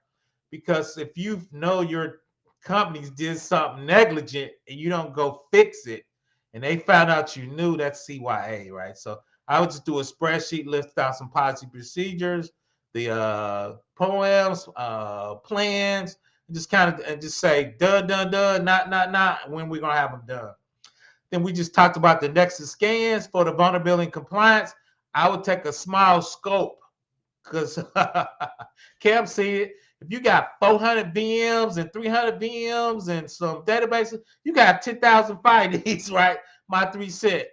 Because if you know your companies did something negligent and you don't go fix it, and they found out you knew, that's CYA, right? So I would just do a spreadsheet, list out some policy procedures, the poems, plans, and just kind of and just say done, not when we're gonna have them done. Then we just talked about the Nexus scans for the vulnerability and compliance. I would take a small scope because Cam said if you got 400 VMs and 300 VMs and some databases, you got 10,000 FIDs, right? my 3 cent,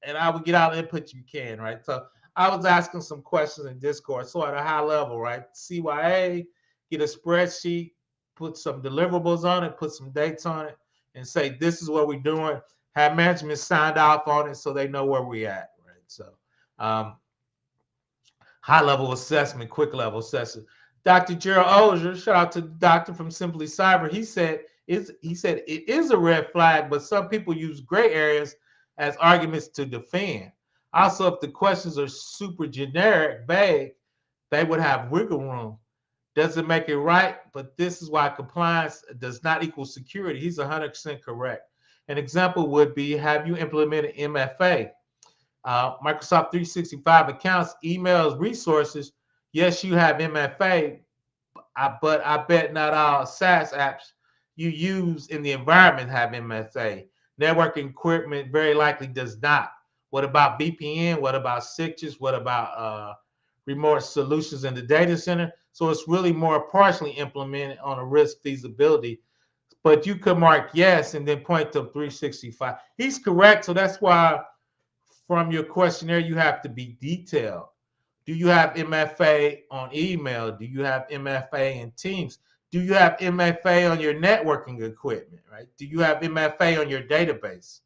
and I would get all the input you can, right? So I was asking some questions in Discord, so at a high level, right? CYA, get a spreadsheet, put some deliverables on it, put some dates on it, and say this is what we're doing. Have management signed off on it so they know where we're at, right? So um, high level assessment, quick level assessment. Dr. Gerald Ozier, shout out to the doctor from Simply Cyber. He said it is a red flag, but some people use gray areas as arguments to defend. Also, if the questions are super generic, vague, they would have wiggle room. Doesn't make it right, but this is why compliance does not equal security. He's 100% correct. An example would be, have you implemented MFA? Microsoft 365 accounts, emails, resources. Yes, you have MFA, but I bet not all SaaS apps you use in the environment have MFA. Networking equipment very likely does not. What about VPN? What about switches? What about remote solutions in the data center? So it's really more partially implemented on a risk feasibility. But you could mark yes and then point to 365. He's correct. So that's why from your questionnaire, you have to be detailed. Do you have MFA on email? Do you have MFA in Teams? Do you have MFA on your networking equipment, right? Do you have MFA on your database,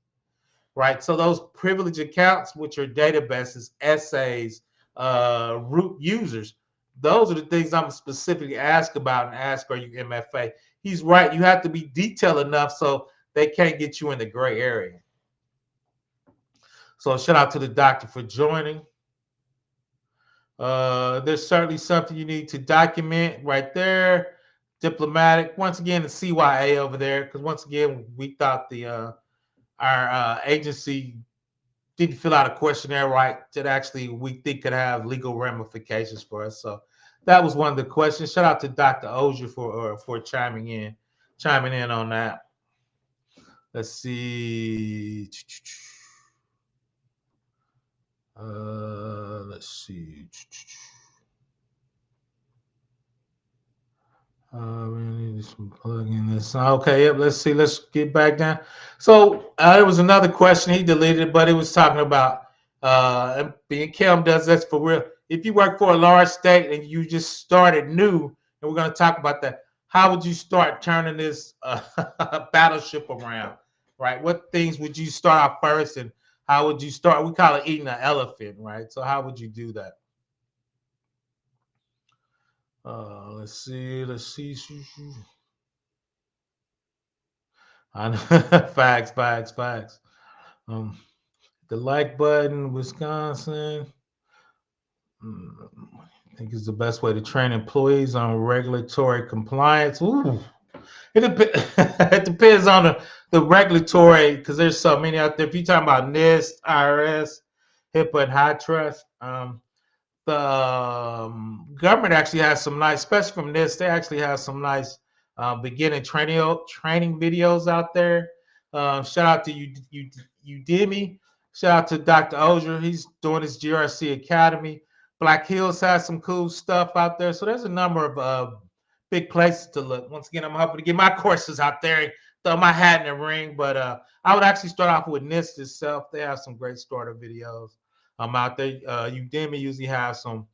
right? So those privileged accounts, which are databases, essays, root users, those are the things I'm specifically asked about and ask, are you MFA? He's right. You have to be detailed enough so they can't get you in the gray area. So shout out to the doctor for joining. There's certainly something you need to document right there. Diplomatic. Once again, the CYA over there, because once again, we thought the our agency didn't fill out a questionnaire right that actually we think could have legal ramifications for us. So that was one of the questions. Shout out to Dr. Ozier for chiming in on that. Let's see. Let's see. We need to plug in this. Okay, yep. Let's see. Let's get back down. So there was another question he deleted, but it was talking about being Kim does this for real. If you work for a large state and you just started new, and we're going to talk about that, how would you start turning this battleship around? Right? What things would you start off first, and how would you start? We call it eating an elephant, right? So how would you do that? Let's see. Let's see. I know. Facts, facts, facts. Um, the like button, Wisconsin. I think is the best way to train employees on regulatory compliance. Ooh, it depends on the regulatory because there's so many out there. If you're talking about NIST, IRS, HIPAA, and high trust, the government actually has some nice, especially from this, they actually have some nice beginning training videos out there. Shout out to Udemy. Shout out to Dr. Ozier. He's doing his GRC Academy. Black Hills has some cool stuff out there. So there's a number of big places to look. Once again, I'm hoping to get my courses out there and throw my hat in the ring. But I would actually start off with NIST itself. They have some great starter videos. Out there. Udemy usually has some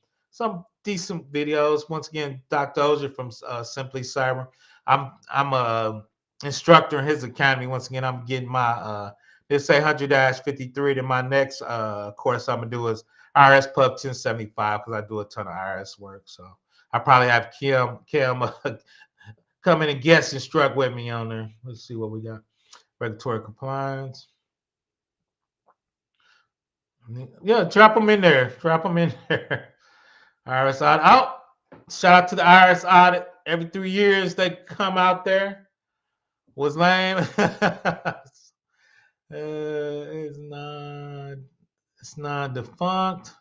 decent videos. Once again, Dr. Ozier from Simply Cyber. I'm a instructor in his academy. Once again, I'm getting my this 800-53. Then my next course I'm gonna do is IRS Pub 1075 because I do a ton of IRS work. So I probably have Kim come in and guest instruct with me on there. Let's see what we got. Regulatory compliance. Yeah, drop them in there. Drop them in there. IRS audit. Oh, shout out to the IRS audit. Every 3 years they come out there. Was lame. It's not. It's not defunct.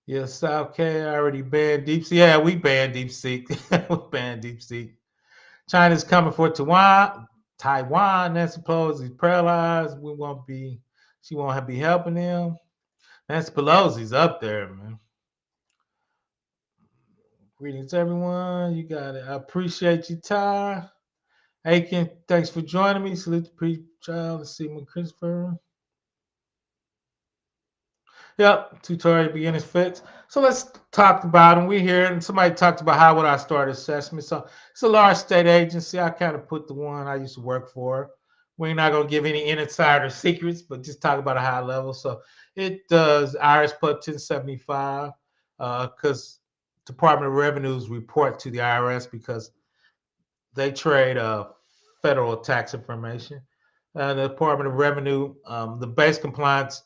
Yeah, South K already banned deep sea. Yeah, we banned deep sea. We banned deep sea. China's coming for Taiwan. Taiwan, Nancy Pelosi's paralyzed. We won't be. She won't be helping them. Nancy Pelosi's up there, man. Greetings, everyone. You got it. I appreciate you, Ty. Aiken, thanks for joining me. Salute the pre-child. Let's see, Christopher. Yep, tutorial beginners fix. So let's talk about them. We here, and somebody talked about how would I start assessment. So it's a large state agency. I kind of put the one I used to work for. We're not gonna give any insider secrets, but just talk about a high level. So it does IRS Pub 1075 because Department of Revenues report to the IRS because they trade federal tax information. The Department of Revenue, the base compliance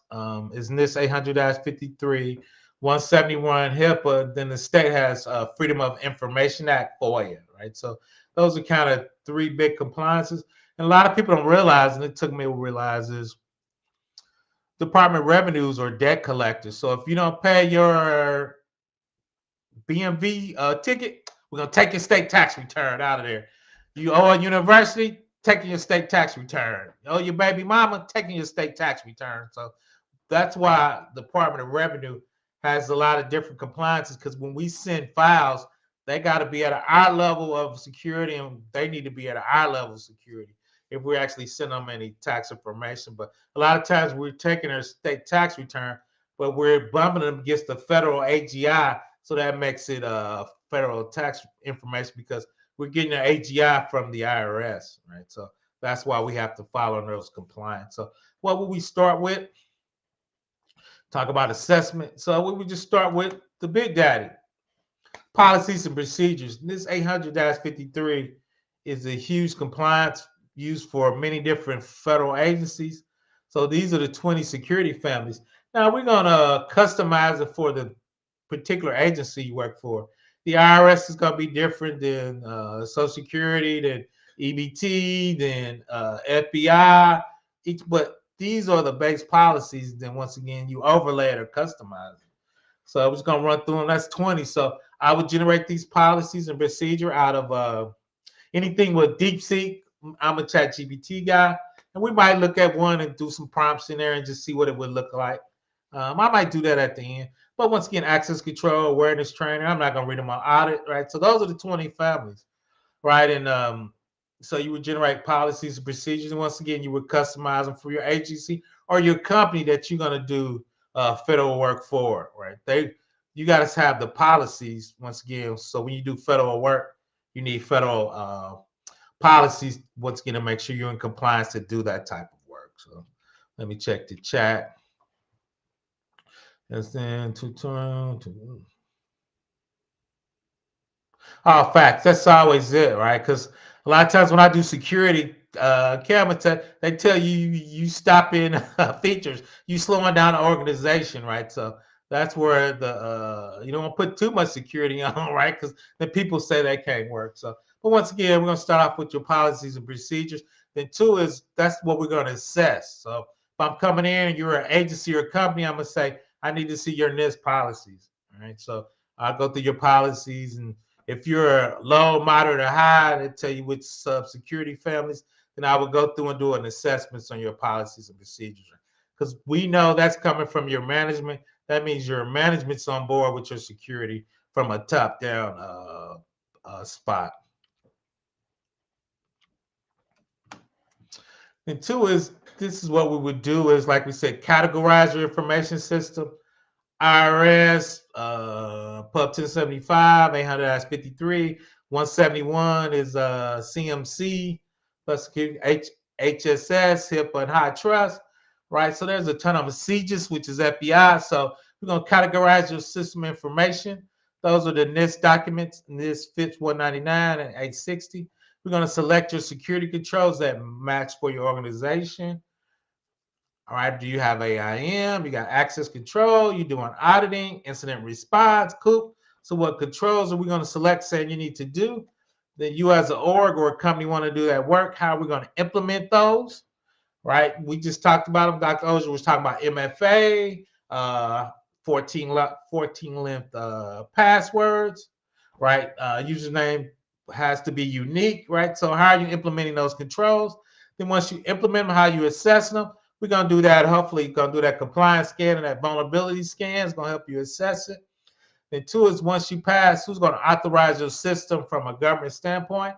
is NIS 800-53, 171 HIPAA. Then the state has Freedom of Information Act, FOIA, right? So those are kind of three big compliances. And a lot of people don't realize, and it took me to realize, is Department of Revenues or debt collectors. So if you don't pay your BMV ticket, we're gonna take your state tax return out of there. You owe a university, taking your state tax return. You owe your baby mama, taking your state tax return. So that's why the Department of Revenue has a lot of different compliances because when we send files, they got to be at our level of security and they need to be at our level of security if we actually send them any tax information. But a lot of times we're taking their state tax return, but we're bumping them against the federal AGI. So that makes it federal tax information because we're getting an AGI from the IRS, right? So that's why we have to follow those compliance. So what would we start with? Talk about assessment. So we would just start with the big daddy, policies and procedures. This 800-53 is a huge compliance used for many different federal agencies. So these are the 20 security families. Now we're going to customize it for the particular agency you work for. The IRS is going to be different than Social Security, than EBT, than FBI. But these are the base policies. Then once again, you overlay it or customize it. So I'm just going to run through them. That's 20. So I would generate these policies and procedure out of anything with DeepSeek. I'm a chat GPT guy. And we might look at one and do some prompts in there and just see what it would look like. I might do that at the end. But once again, access control, awareness training. I'm not going to read them on audit, right? So those are the 20 families, right? And so you would generate policies and procedures. And once again, you would customize them for your agency or your company that you're going to do federal work for, right? You got to have the policies once again. So when you do federal work, you need federal policies once again to make sure you're in compliance to do that type of work. So let me check the chat. And then oh, facts. That's always it, right? Because a lot of times when I do security, camera they tell you stopping features, you slowing down the organization, right? So that's where the you don't want to put too much security on, right? Because then people say they can't work. So, but once again, we're gonna start off with your policies and procedures. Then two is that's what we're gonna assess. So if I'm coming in and you're an agency or a company, I'm gonna say I need to see your NIST policies, all right? So I'll go through your policies and if you're low, moderate, or high, they tell you which sub-security families, then I would go through and do an assessment on your policies and procedures. Because we know that's coming from your management. That means your management's on board with your security from a top-down spot. And two is, this is what we would do is, like we said, categorize your information system. IRS, Pub 1075, 800-53, 171 is CMC, plus HSS, HIPAA, and High Trust, right? So there's a ton of procedures, which is FBI. So we're going to categorize your system information. Those are the NIST documents, NIST FIPS 199 and 860. We're going to select your security controls that match for your organization. All right, do you have AIM? You got access control, you're doing auditing, incident response, COOP. So what controls are we going to select saying you need to do? Then you as an org or a company want to do that work, how are we going to implement those? Right, we just talked about them. Dr. Ozier was talking about MFA, 14 length passwords, right? Username has to be unique, right? So how are you implementing those controls? Then once you implement them, how you assess them? We're going to do that. Hopefully, you're going to do that compliance scan and that vulnerability scan is going to help you assess it. Then two is once you pass, who's going to authorize your system from a government standpoint?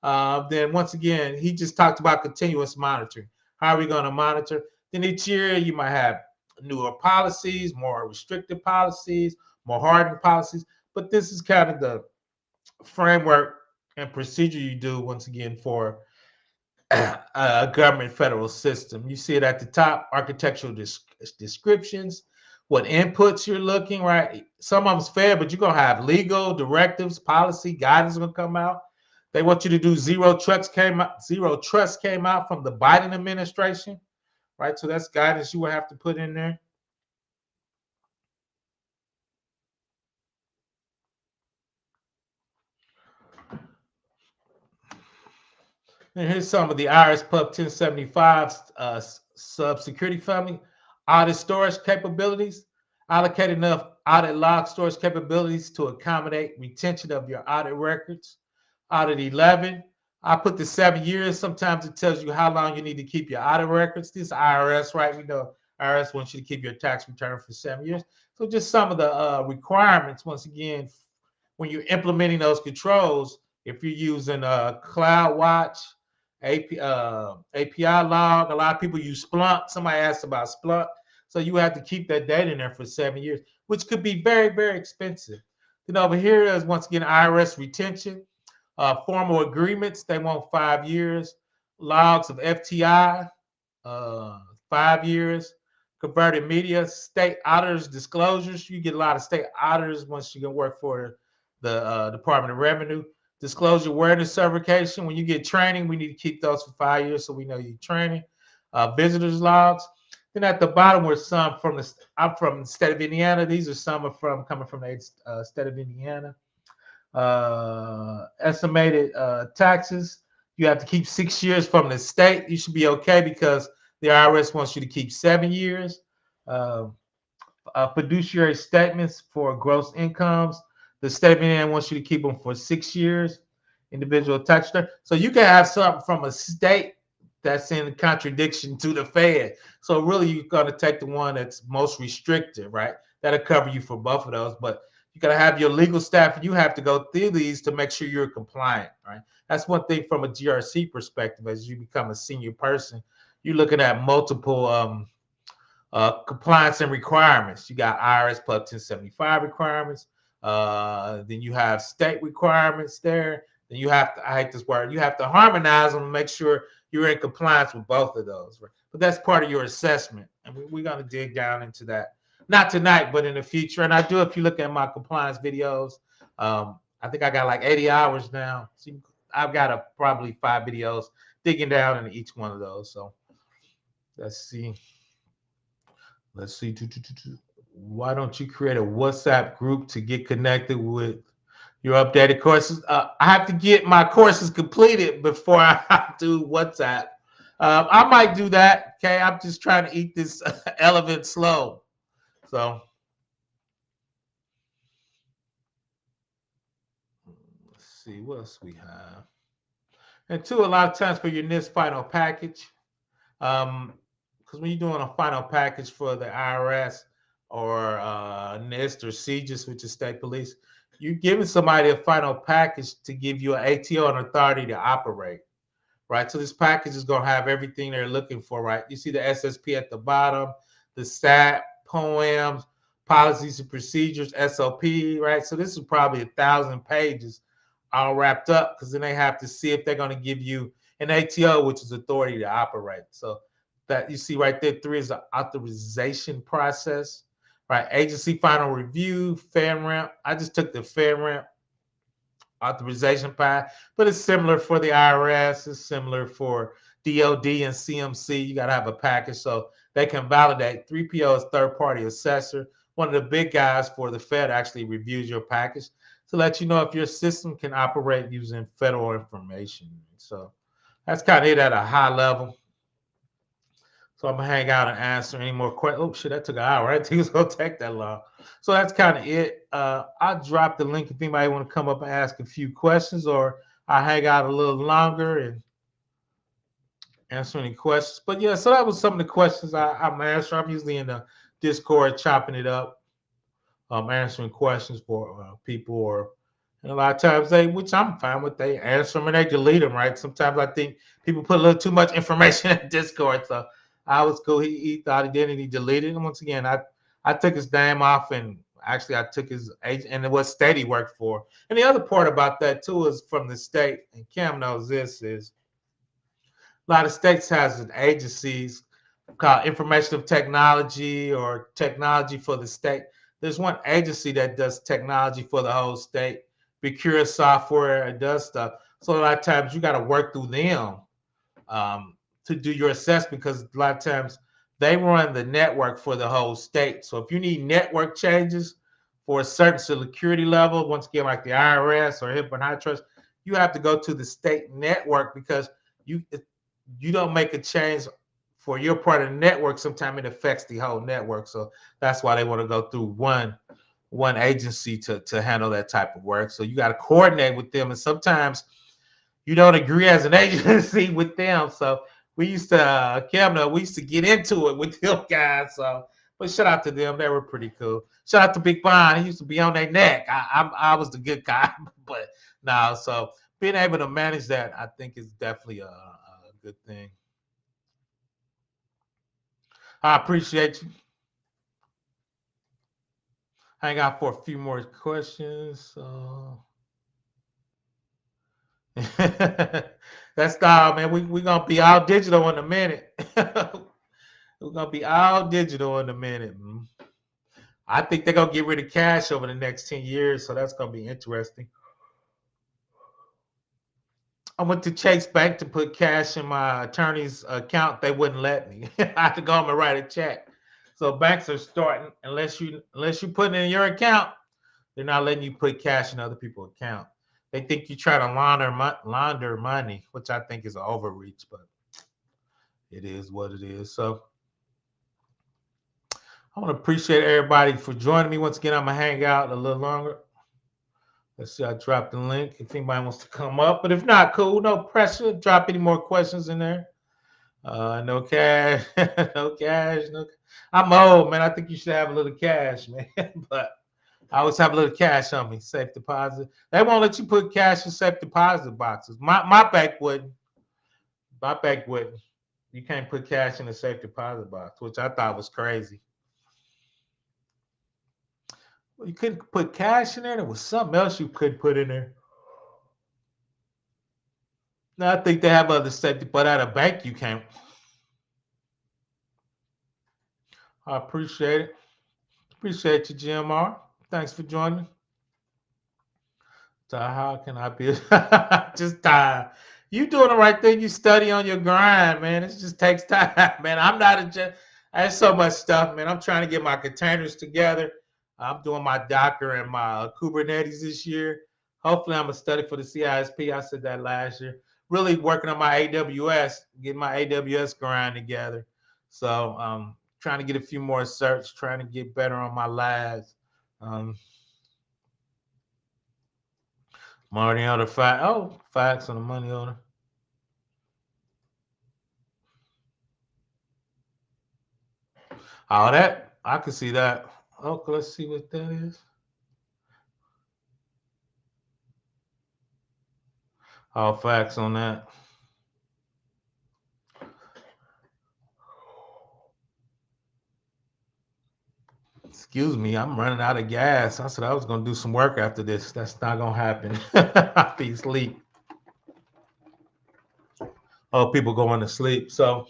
Then once again, he just talked about continuous monitoring. How are we going to monitor? Then each year you might have newer policies, more restrictive policies, more hardened policies. But this is kind of the framework and procedure you do once again for a government federal system. You see it at the top, architectural descriptions, what inputs you're looking, right? Some of them's fair, but you're gonna have legal directives, policy, guidance gonna come out. They want you to do zero trust came out from the Biden administration, right? So that's guidance you will have to put in there. And here's some of the IRS Pub 1075 sub security family audit storage capabilities. Allocate enough audit log storage capabilities to accommodate retention of your audit records. Audit 11. I put the 7 years. Sometimes it tells you how long you need to keep your audit records. This is IRS, right? We know IRS wants you to keep your tax return for 7 years. So just some of the requirements, once again, when you're implementing those controls, if you're using CloudWatch, API log. A lot of people use Splunk. Somebody asked about Splunk. So you have to keep that data in there for 7 years, which could be very, very expensive. Then over here is once again IRS retention, formal agreements. They want 5 years. Logs of FTI, 5 years. Converted media, state auditors disclosures. You get a lot of state auditors once you can work for the Department of Revenue. Disclosure awareness certification. When you get training, we need to keep those for 5 years so we know you're training. Visitors logs. Then at the bottom were some from the. I'm from the state of Indiana. These are some from coming from the state of Indiana. Estimated taxes. You have to keep 6 years from the state. You should be okay because the IRS wants you to keep 7 years. Uh, Fiduciary statements for gross incomes. The state of Indiana wants you to keep them for 6 years. Individual tax return. So you can have something from a state that's in contradiction to the Fed. So really, you're going to take the one that's most restrictive, right? That'll cover you for both of those. But you got to have your legal staff, and you have to go through these to make sure you're compliant, right? That's one thing from a GRC perspective. As you become a senior person, you're looking at multiple compliance and requirements. You got IRS Pub 1075 requirements. Then you have state requirements there. Then you have to, I hate this word, you have to harmonize them and make sure you're in compliance with both of those. Right? But that's part of your assessment. And we're going to dig down into that. Not tonight, but in the future. And I do, if you look at my compliance videos, I think I got like 80 hours now. So I've got probably 5 videos digging down into each one of those. So let's see. Let's see. Why don't you create a WhatsApp group to get connected with your updated courses? I have to get my courses completed before I do WhatsApp. I might do that. Okay, I'm just trying to eat this elephant slow. So let's see what else we have. And two, a lot of times for your NIST final package, because when you're doing a final package for the IRS or NIST or CGIS, which is state police, you're giving somebody a final package to give you an ATO and authority to operate, right? So this package is going to have everything they're looking for, right? You see the SSP at the bottom, the SAT, POEMs, policies and procedures, SOP, right? So this is probably 1,000 pages all wrapped up because then they have to see if they're going to give you an ATO, which is authority to operate. So that you see right there, 3 is the authorization process, right? Agency final review, FedRAMP. I just took the FedRAMP authorization path, but it's similar for the IRS. It's similar for DOD and CMC. You got to have a package so they can validate. 3PO is third-party assessor. One of the big guys for the Fed actually reviews your package to let you know if your system can operate using federal information. So that's kind of it at a high level. So I'm gonna hang out and answer any more questions. Oh shit, that took an hour. I didn't think it was gonna take that long. So that's kind of it. I'll drop the link if anybody want to come up and ask a few questions, or I'll hang out a little longer and answer any questions. But yeah, so that was some of the questions I'm answering. I'm usually in the Discord chopping it up, answering questions for people or And a lot of times they, which I'm fine with, they answer them and they delete them, right? Sometimes I think people put a little too much information in Discord. So I was cool. He thought he did and he deleted. And once again, I took his name off and actually I took his agent and what state he worked for. And the other part about that too is from the state, and Cam knows this, is a lot of states has agencies called Information of Technology or Technology for the State. There's one agency that does technology for the whole state, procure software, and does stuff. So a lot of times you got to work through them to do your assessment because a lot of times they run the network for the whole state. So if you need network changes for a certain security level, once again, like the IRS or HIPAA and high trust, you have to go to the state network because you you don't make a change for your part of the network, sometimes it affects the whole network. So that's why they want to go through one agency to handle that type of work. So you got to coordinate with them, and sometimes you don't agree as an agency with them. So we used to, Kevin, we used to get into it with them guys. So, but shout out to them, they were pretty cool. Shout out to Big Bond, he used to be on their neck. I was the good guy, but no. So being able to manage that, I think, is definitely a good thing. I appreciate you. Hang out for a few more questions. So that's all, man. We gonna be all digital in a minute. We're gonna be all digital in a minute. I think they're gonna get rid of cash over the next 10 years, so that's gonna be interesting. I went to Chase Bank to put cash in my attorney's account. They wouldn't let me. I had to go home and write a check. So banks are starting, unless you put it in your account, they're not letting you put cash in other people's account. They think you try to launder money, which I think is an overreach, but it is what it is. So I want to appreciate everybody for joining me. Once again, I'm gonna hang out a little longer. Let's see, I dropped the link if anybody wants to come up, but if not, cool, no pressure. Drop any more questions in there. No cash, no cash, no. I'm old, man. I think you should have a little cash, man. But I always have a little cash on me, safe deposit. They won't let you put cash in safe deposit boxes. My bank wouldn't. My bank wouldn't. You can't put cash in a safe deposit box, which I thought was crazy. You couldn't put cash in there. There was something else you could put in there. No, I think they have other safety, but at a bank you can't. I appreciate it. Appreciate you, GMR. Thanks for joining. So how can I be just time? You doing the right thing. You study on your grind, man. It just takes time, man. I'm not a just. There's so much stuff, man. I'm trying to get my containers together. I'm doing my Docker and my Kubernetes this year. Hopefully, I'm gonna study for the CISP. I said that last year. Really working on my AWS, getting my AWS grind together. So, trying to get a few more certs, trying to get better on my labs. Um, Money order fact. Oh, facts on the money order. Oh, that I can see that. Okay, let's see what that is. All facts on that. Excuse me, I'm running out of gas. I said I was gonna do some work after this. That's not gonna happen. I'll be asleep. Oh, people going to sleep. So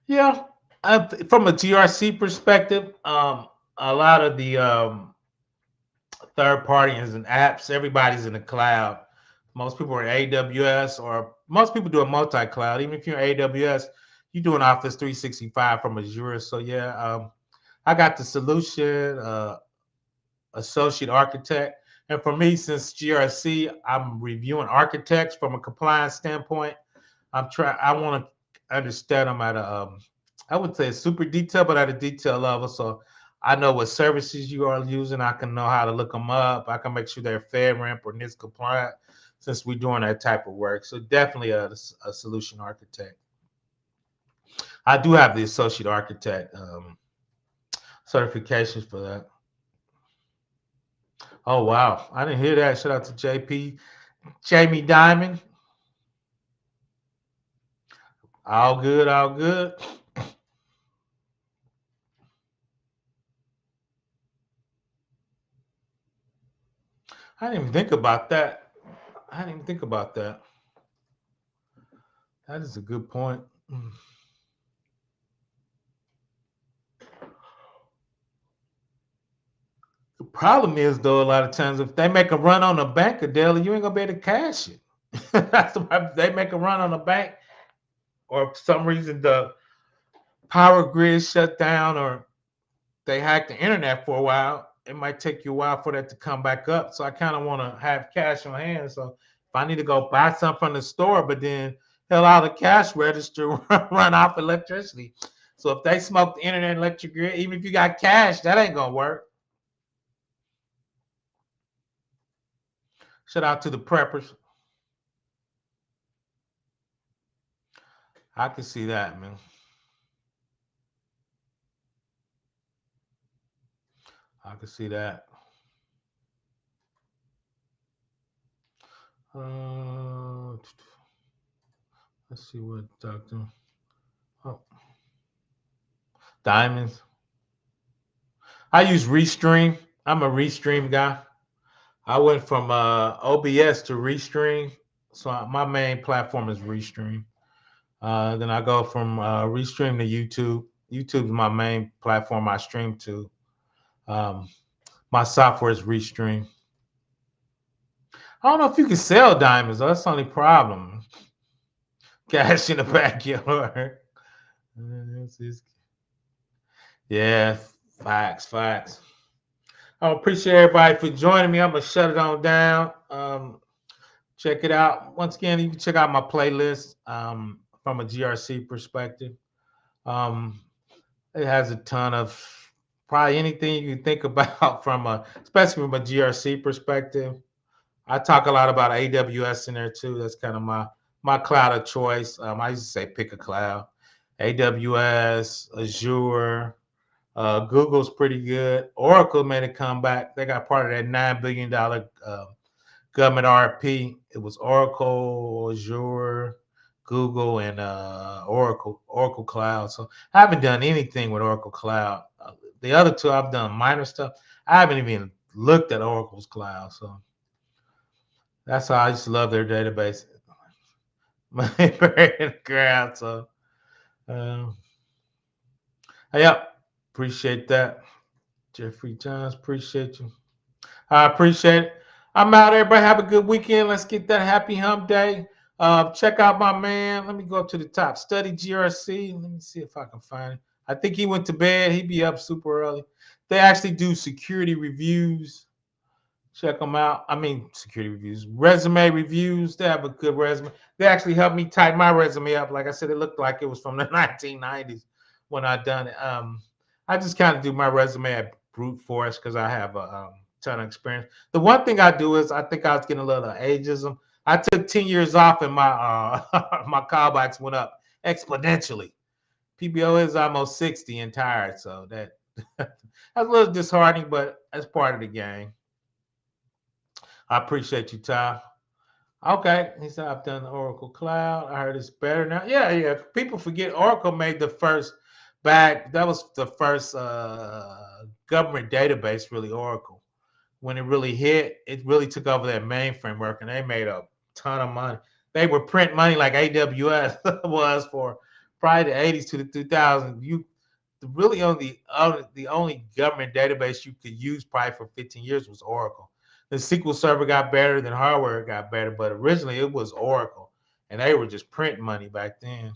yeah, from a GRC perspective, a lot of the third parties and apps, everybody's in the cloud. Most people are AWS, or most people do a multi-cloud. Even if you're AWS, you do an Office 365 from Azure. So yeah, I got the solution associate architect, and for me, since GRC, I'm reviewing architects from a compliance standpoint. I want to understand them at a I would say super detail, but at a detail level. So I know what services you are using. I can know how to look them up. I can make sure they're FedRAMP or NIST compliant since we're doing that type of work. So definitely a solution architect. I do have the associate architect certifications for that. Oh wow, I didn't hear that. Shout out to JP, Jamie Diamond. All good, all good. I didn't even think about that. I didn't even think about that. That is a good point. Mm. The problem is though, a lot of times if they make a run on the bank, Adele, you ain't gonna be able to cash it. That's why they make a run on the bank, or for some reason the power grid shut down, or they hacked the internet for a while. It might take you a while for that to come back up. So I kind of want to have cash on hand. So if I need to go buy something from the store, but then hell out of cash register run off electricity. So if they smoke the internet and electric grid, even if you got cash, that ain't gonna work. Shout out to the preppers. I can see that, man. I can see that. Uh, let's see what Doctor. Oh, diamonds. I use Restream. I'm a Restream guy. I went from OBS to Restream, so my main platform is Restream. Then I go from Restream to YouTube. YouTube is my main platform I stream to. Um, my software is Restream. I don't know if you can sell diamonds. Though. That's the only problem. Cash in the backyard. Yeah, facts, facts. I appreciate everybody for joining me. I'm gonna shut it on down. Check it out. Once again, you can check out my playlist from a GRC perspective. Um, it has a ton of probably anything you can think about from especially from a GRC perspective. I talk a lot about AWS in there too. That's kind of my cloud of choice. I used to say pick a cloud. AWS, Azure, Google's pretty good. Oracle made a comeback. They got part of that $9 billion government RFP. It was Oracle, Azure, Google, and Oracle Cloud. So I haven't done anything with Oracle Cloud. The other two I've done minor stuff. I haven't even looked at Oracle's cloud. So that's how I used to love their database. My favorite crowd. So um, yep, appreciate that. Jeffrey Johns, appreciate you. I appreciate it. I'm out. Everybody have a good weekend. Let's get that happy hump day. Check out my man. Let me go up to the top. Study GRC. Let me see if I can find it. I think he went to bed. He be up super early. They actually do security reviews. Check them out. I mean, security reviews, resume reviews. They have a good resume. They actually helped me type my resume up. Like I said, it looked like it was from the 1990s when I done it. I just kind of do my resume at brute force because I have a ton of experience. The one thing I do is I think I was getting a little ageism. I took 10 years off and my my callbacks went up exponentially. PBO is almost 60 and tired, so that that's a little disheartening, but that's part of the game. I appreciate you, Ty. Okay, he said I've done the Oracle Cloud. I heard it's better now. Yeah, yeah. People forget Oracle made the first back. That was the first government database, really. Oracle. When it really hit, it really took over that mainframe work, and they made a ton of money. They were print money like AWS was for probably the 80s to the 2000s. You really the only government database you could use probably for 15 years was Oracle. The SQL Server got better, then hardware got better, but originally it was Oracle, and they were just print money back then.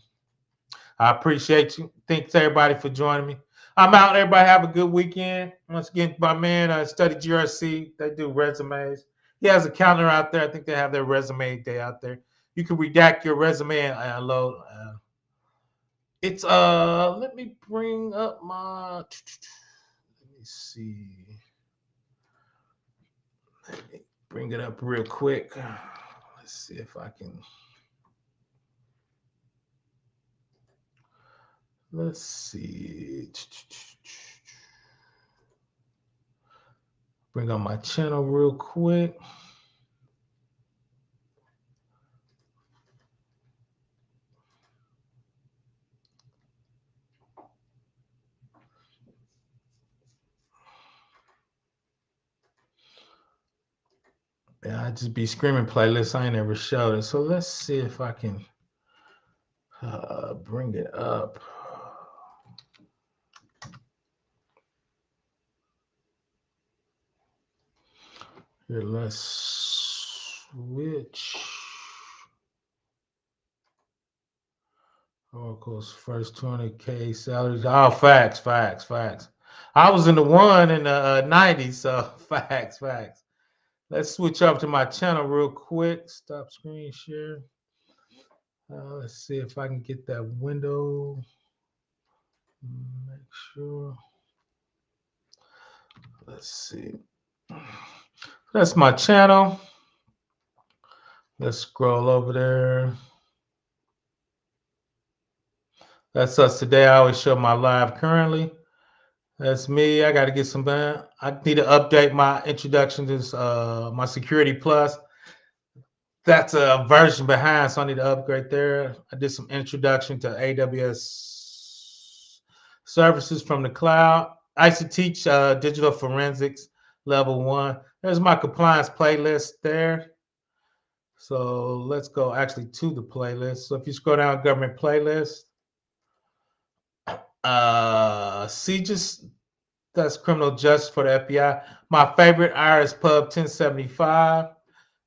I appreciate you. Thanks everybody for joining me. I'm out. Everybody have a good weekend. Once again, my man, Study GRC. They do resumes. He has a calendar out there. I think they have their resume day out there. You can redact your resume and load. It's let me bring up my let me see. Let me bring it up real quick. Let's see if I can. Let's see. Bring on my channel real quick. Yeah, I just be screaming playlists. I ain't never showed it. So let's see if I can bring it up. Here, let's switch. Oracle's first 20K salaries. Oh, facts. I was in the one in the 90s, so facts. Let's switch up to my channel real quick. Stop screen share. Let's see if I can get that window. Make sure. Let's see. That's my channel. Let's scroll over there. That's us today. I always show my live currently. That's me. I got to get some. I need to update my introduction to my Security Plus. That's a version behind, so I need to upgrade there. I did some introduction to AWS services from the cloud. I used to teach digital forensics level 1. There's my compliance playlist there. So let's go actually to the playlist. So if you scroll down government playlist, CJIS, that's criminal justice for the FBI. My favorite, Iris Pub 1075.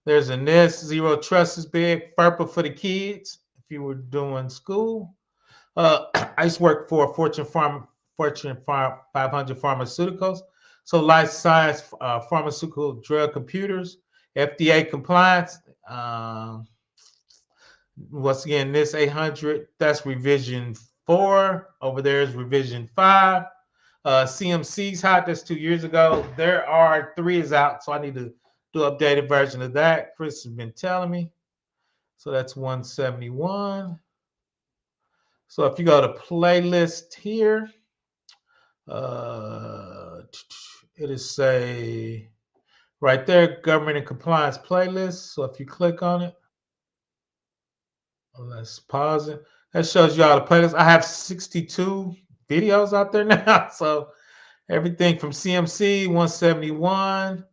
There's a NIST, Zero Trust is big. FERPA for the kids, if you were doing school. I used to work for Fortune 500 Pharmaceuticals. So life science, pharmaceutical drug computers, FDA compliance. Once again, this 800, that's revision 4. Over there is revision 5. CMC's hot, that's 2 years ago. There are 3 is out, so I need to do an updated version of that. Chris has been telling me. So that's 171. So if you go to playlist here, it'll say right there, government and compliance playlist. So if you click on it, let's pause it. That shows you all the playlists. I have 62 videos out there now. So everything from CMC 171,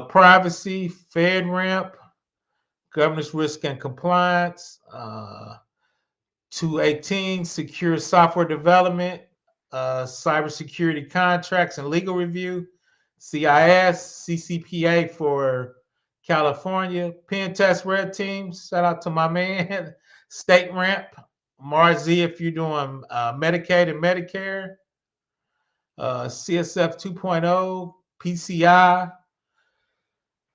privacy, FedRAMP, governance risk and compliance, 218, secure software development, cybersecurity contracts and legal review, CIS, CCPA for California, pen test red teams. Shout out to my man, State Ramp, Marzi if you're doing Medicaid and Medicare, CSF 2.0, PCI.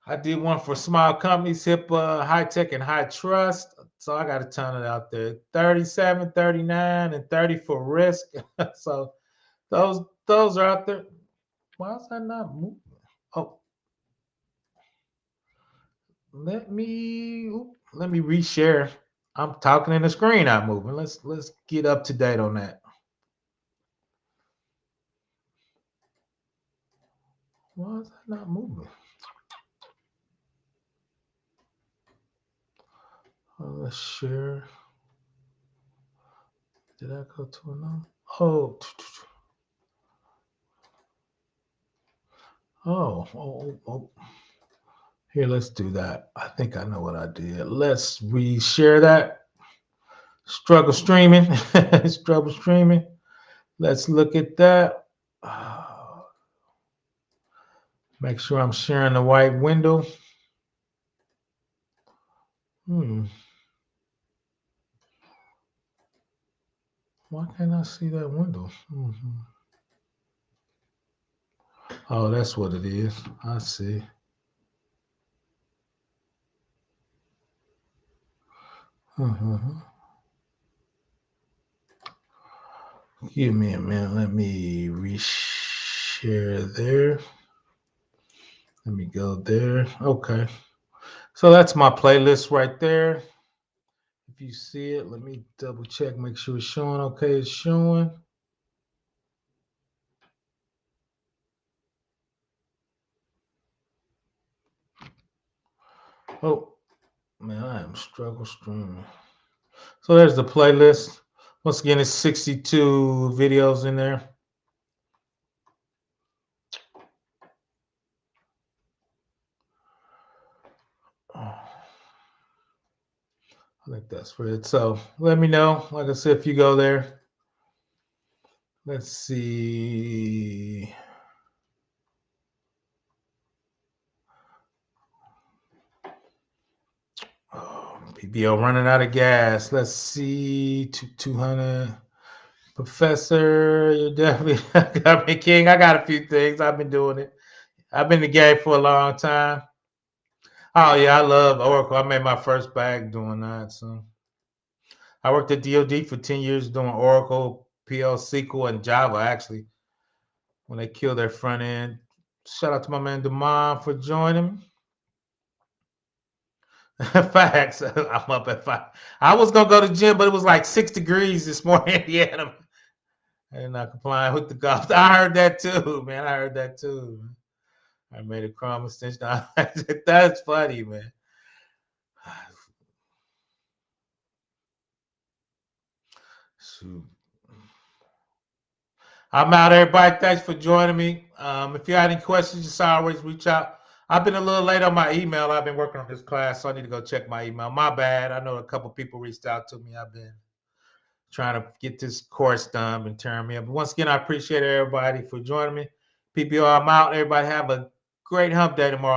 I did one for small companies, HIPAA, high tech, and high trust. So I got a ton of it out there. 37, 39, and 30 for risk. So those are out there. Why is that not moving? Oh, let me reshare. I'm talking in the screen, not moving. Let's get up to date on that. Why is that not moving? Let's share. Did I go to another? Oh, oh. Here, let's do that. I think I know what I did. Let's reshare that. Struggle streaming. Struggle streaming. Let's look at that. Make sure I'm sharing the white window. Why can't I see that window? Oh, that's what it is. I see. Give me a minute. Let me reshare there. Let me go there. Okay. So that's my playlist right there. If you see it, let me double check, make sure it's showing. Okay, it's showing. Oh man, I am struggle streaming. So there's the playlist. Once again, it's 62 videos in there. Oh, I think that's for it. So let me know. Like I said, if you go there, let's see. Oh, PBO running out of gas. Let's see. 200. Professor, you definitely got me, King. I got a few things. I've been doing it. I've been in the game for a long time. Oh yeah, I love Oracle. I made my first bag doing that. So I worked at DoD for 10 years doing Oracle, PL, SQL, and Java. Actually, when they killed their front end. Shout out to my man Demond for joining. Facts. I'm up at 5. I was gonna go to the gym, but it was like 6 degrees this morning. Yeah, and not complying with the golf. I heard that too, man. I heard that too. I made a crumb extension. That's funny, man. Shoot. I'm out, everybody. Thanks for joining me. If you got any questions, just always reach out. I've been a little late on my email. I've been working on this class, so I need to go check my email. My bad. I know a couple people reached out to me. I've been trying to get this course done and turn me up. But once again, I appreciate everybody for joining me. PPO, I'm out. Everybody have a great hump day tomorrow.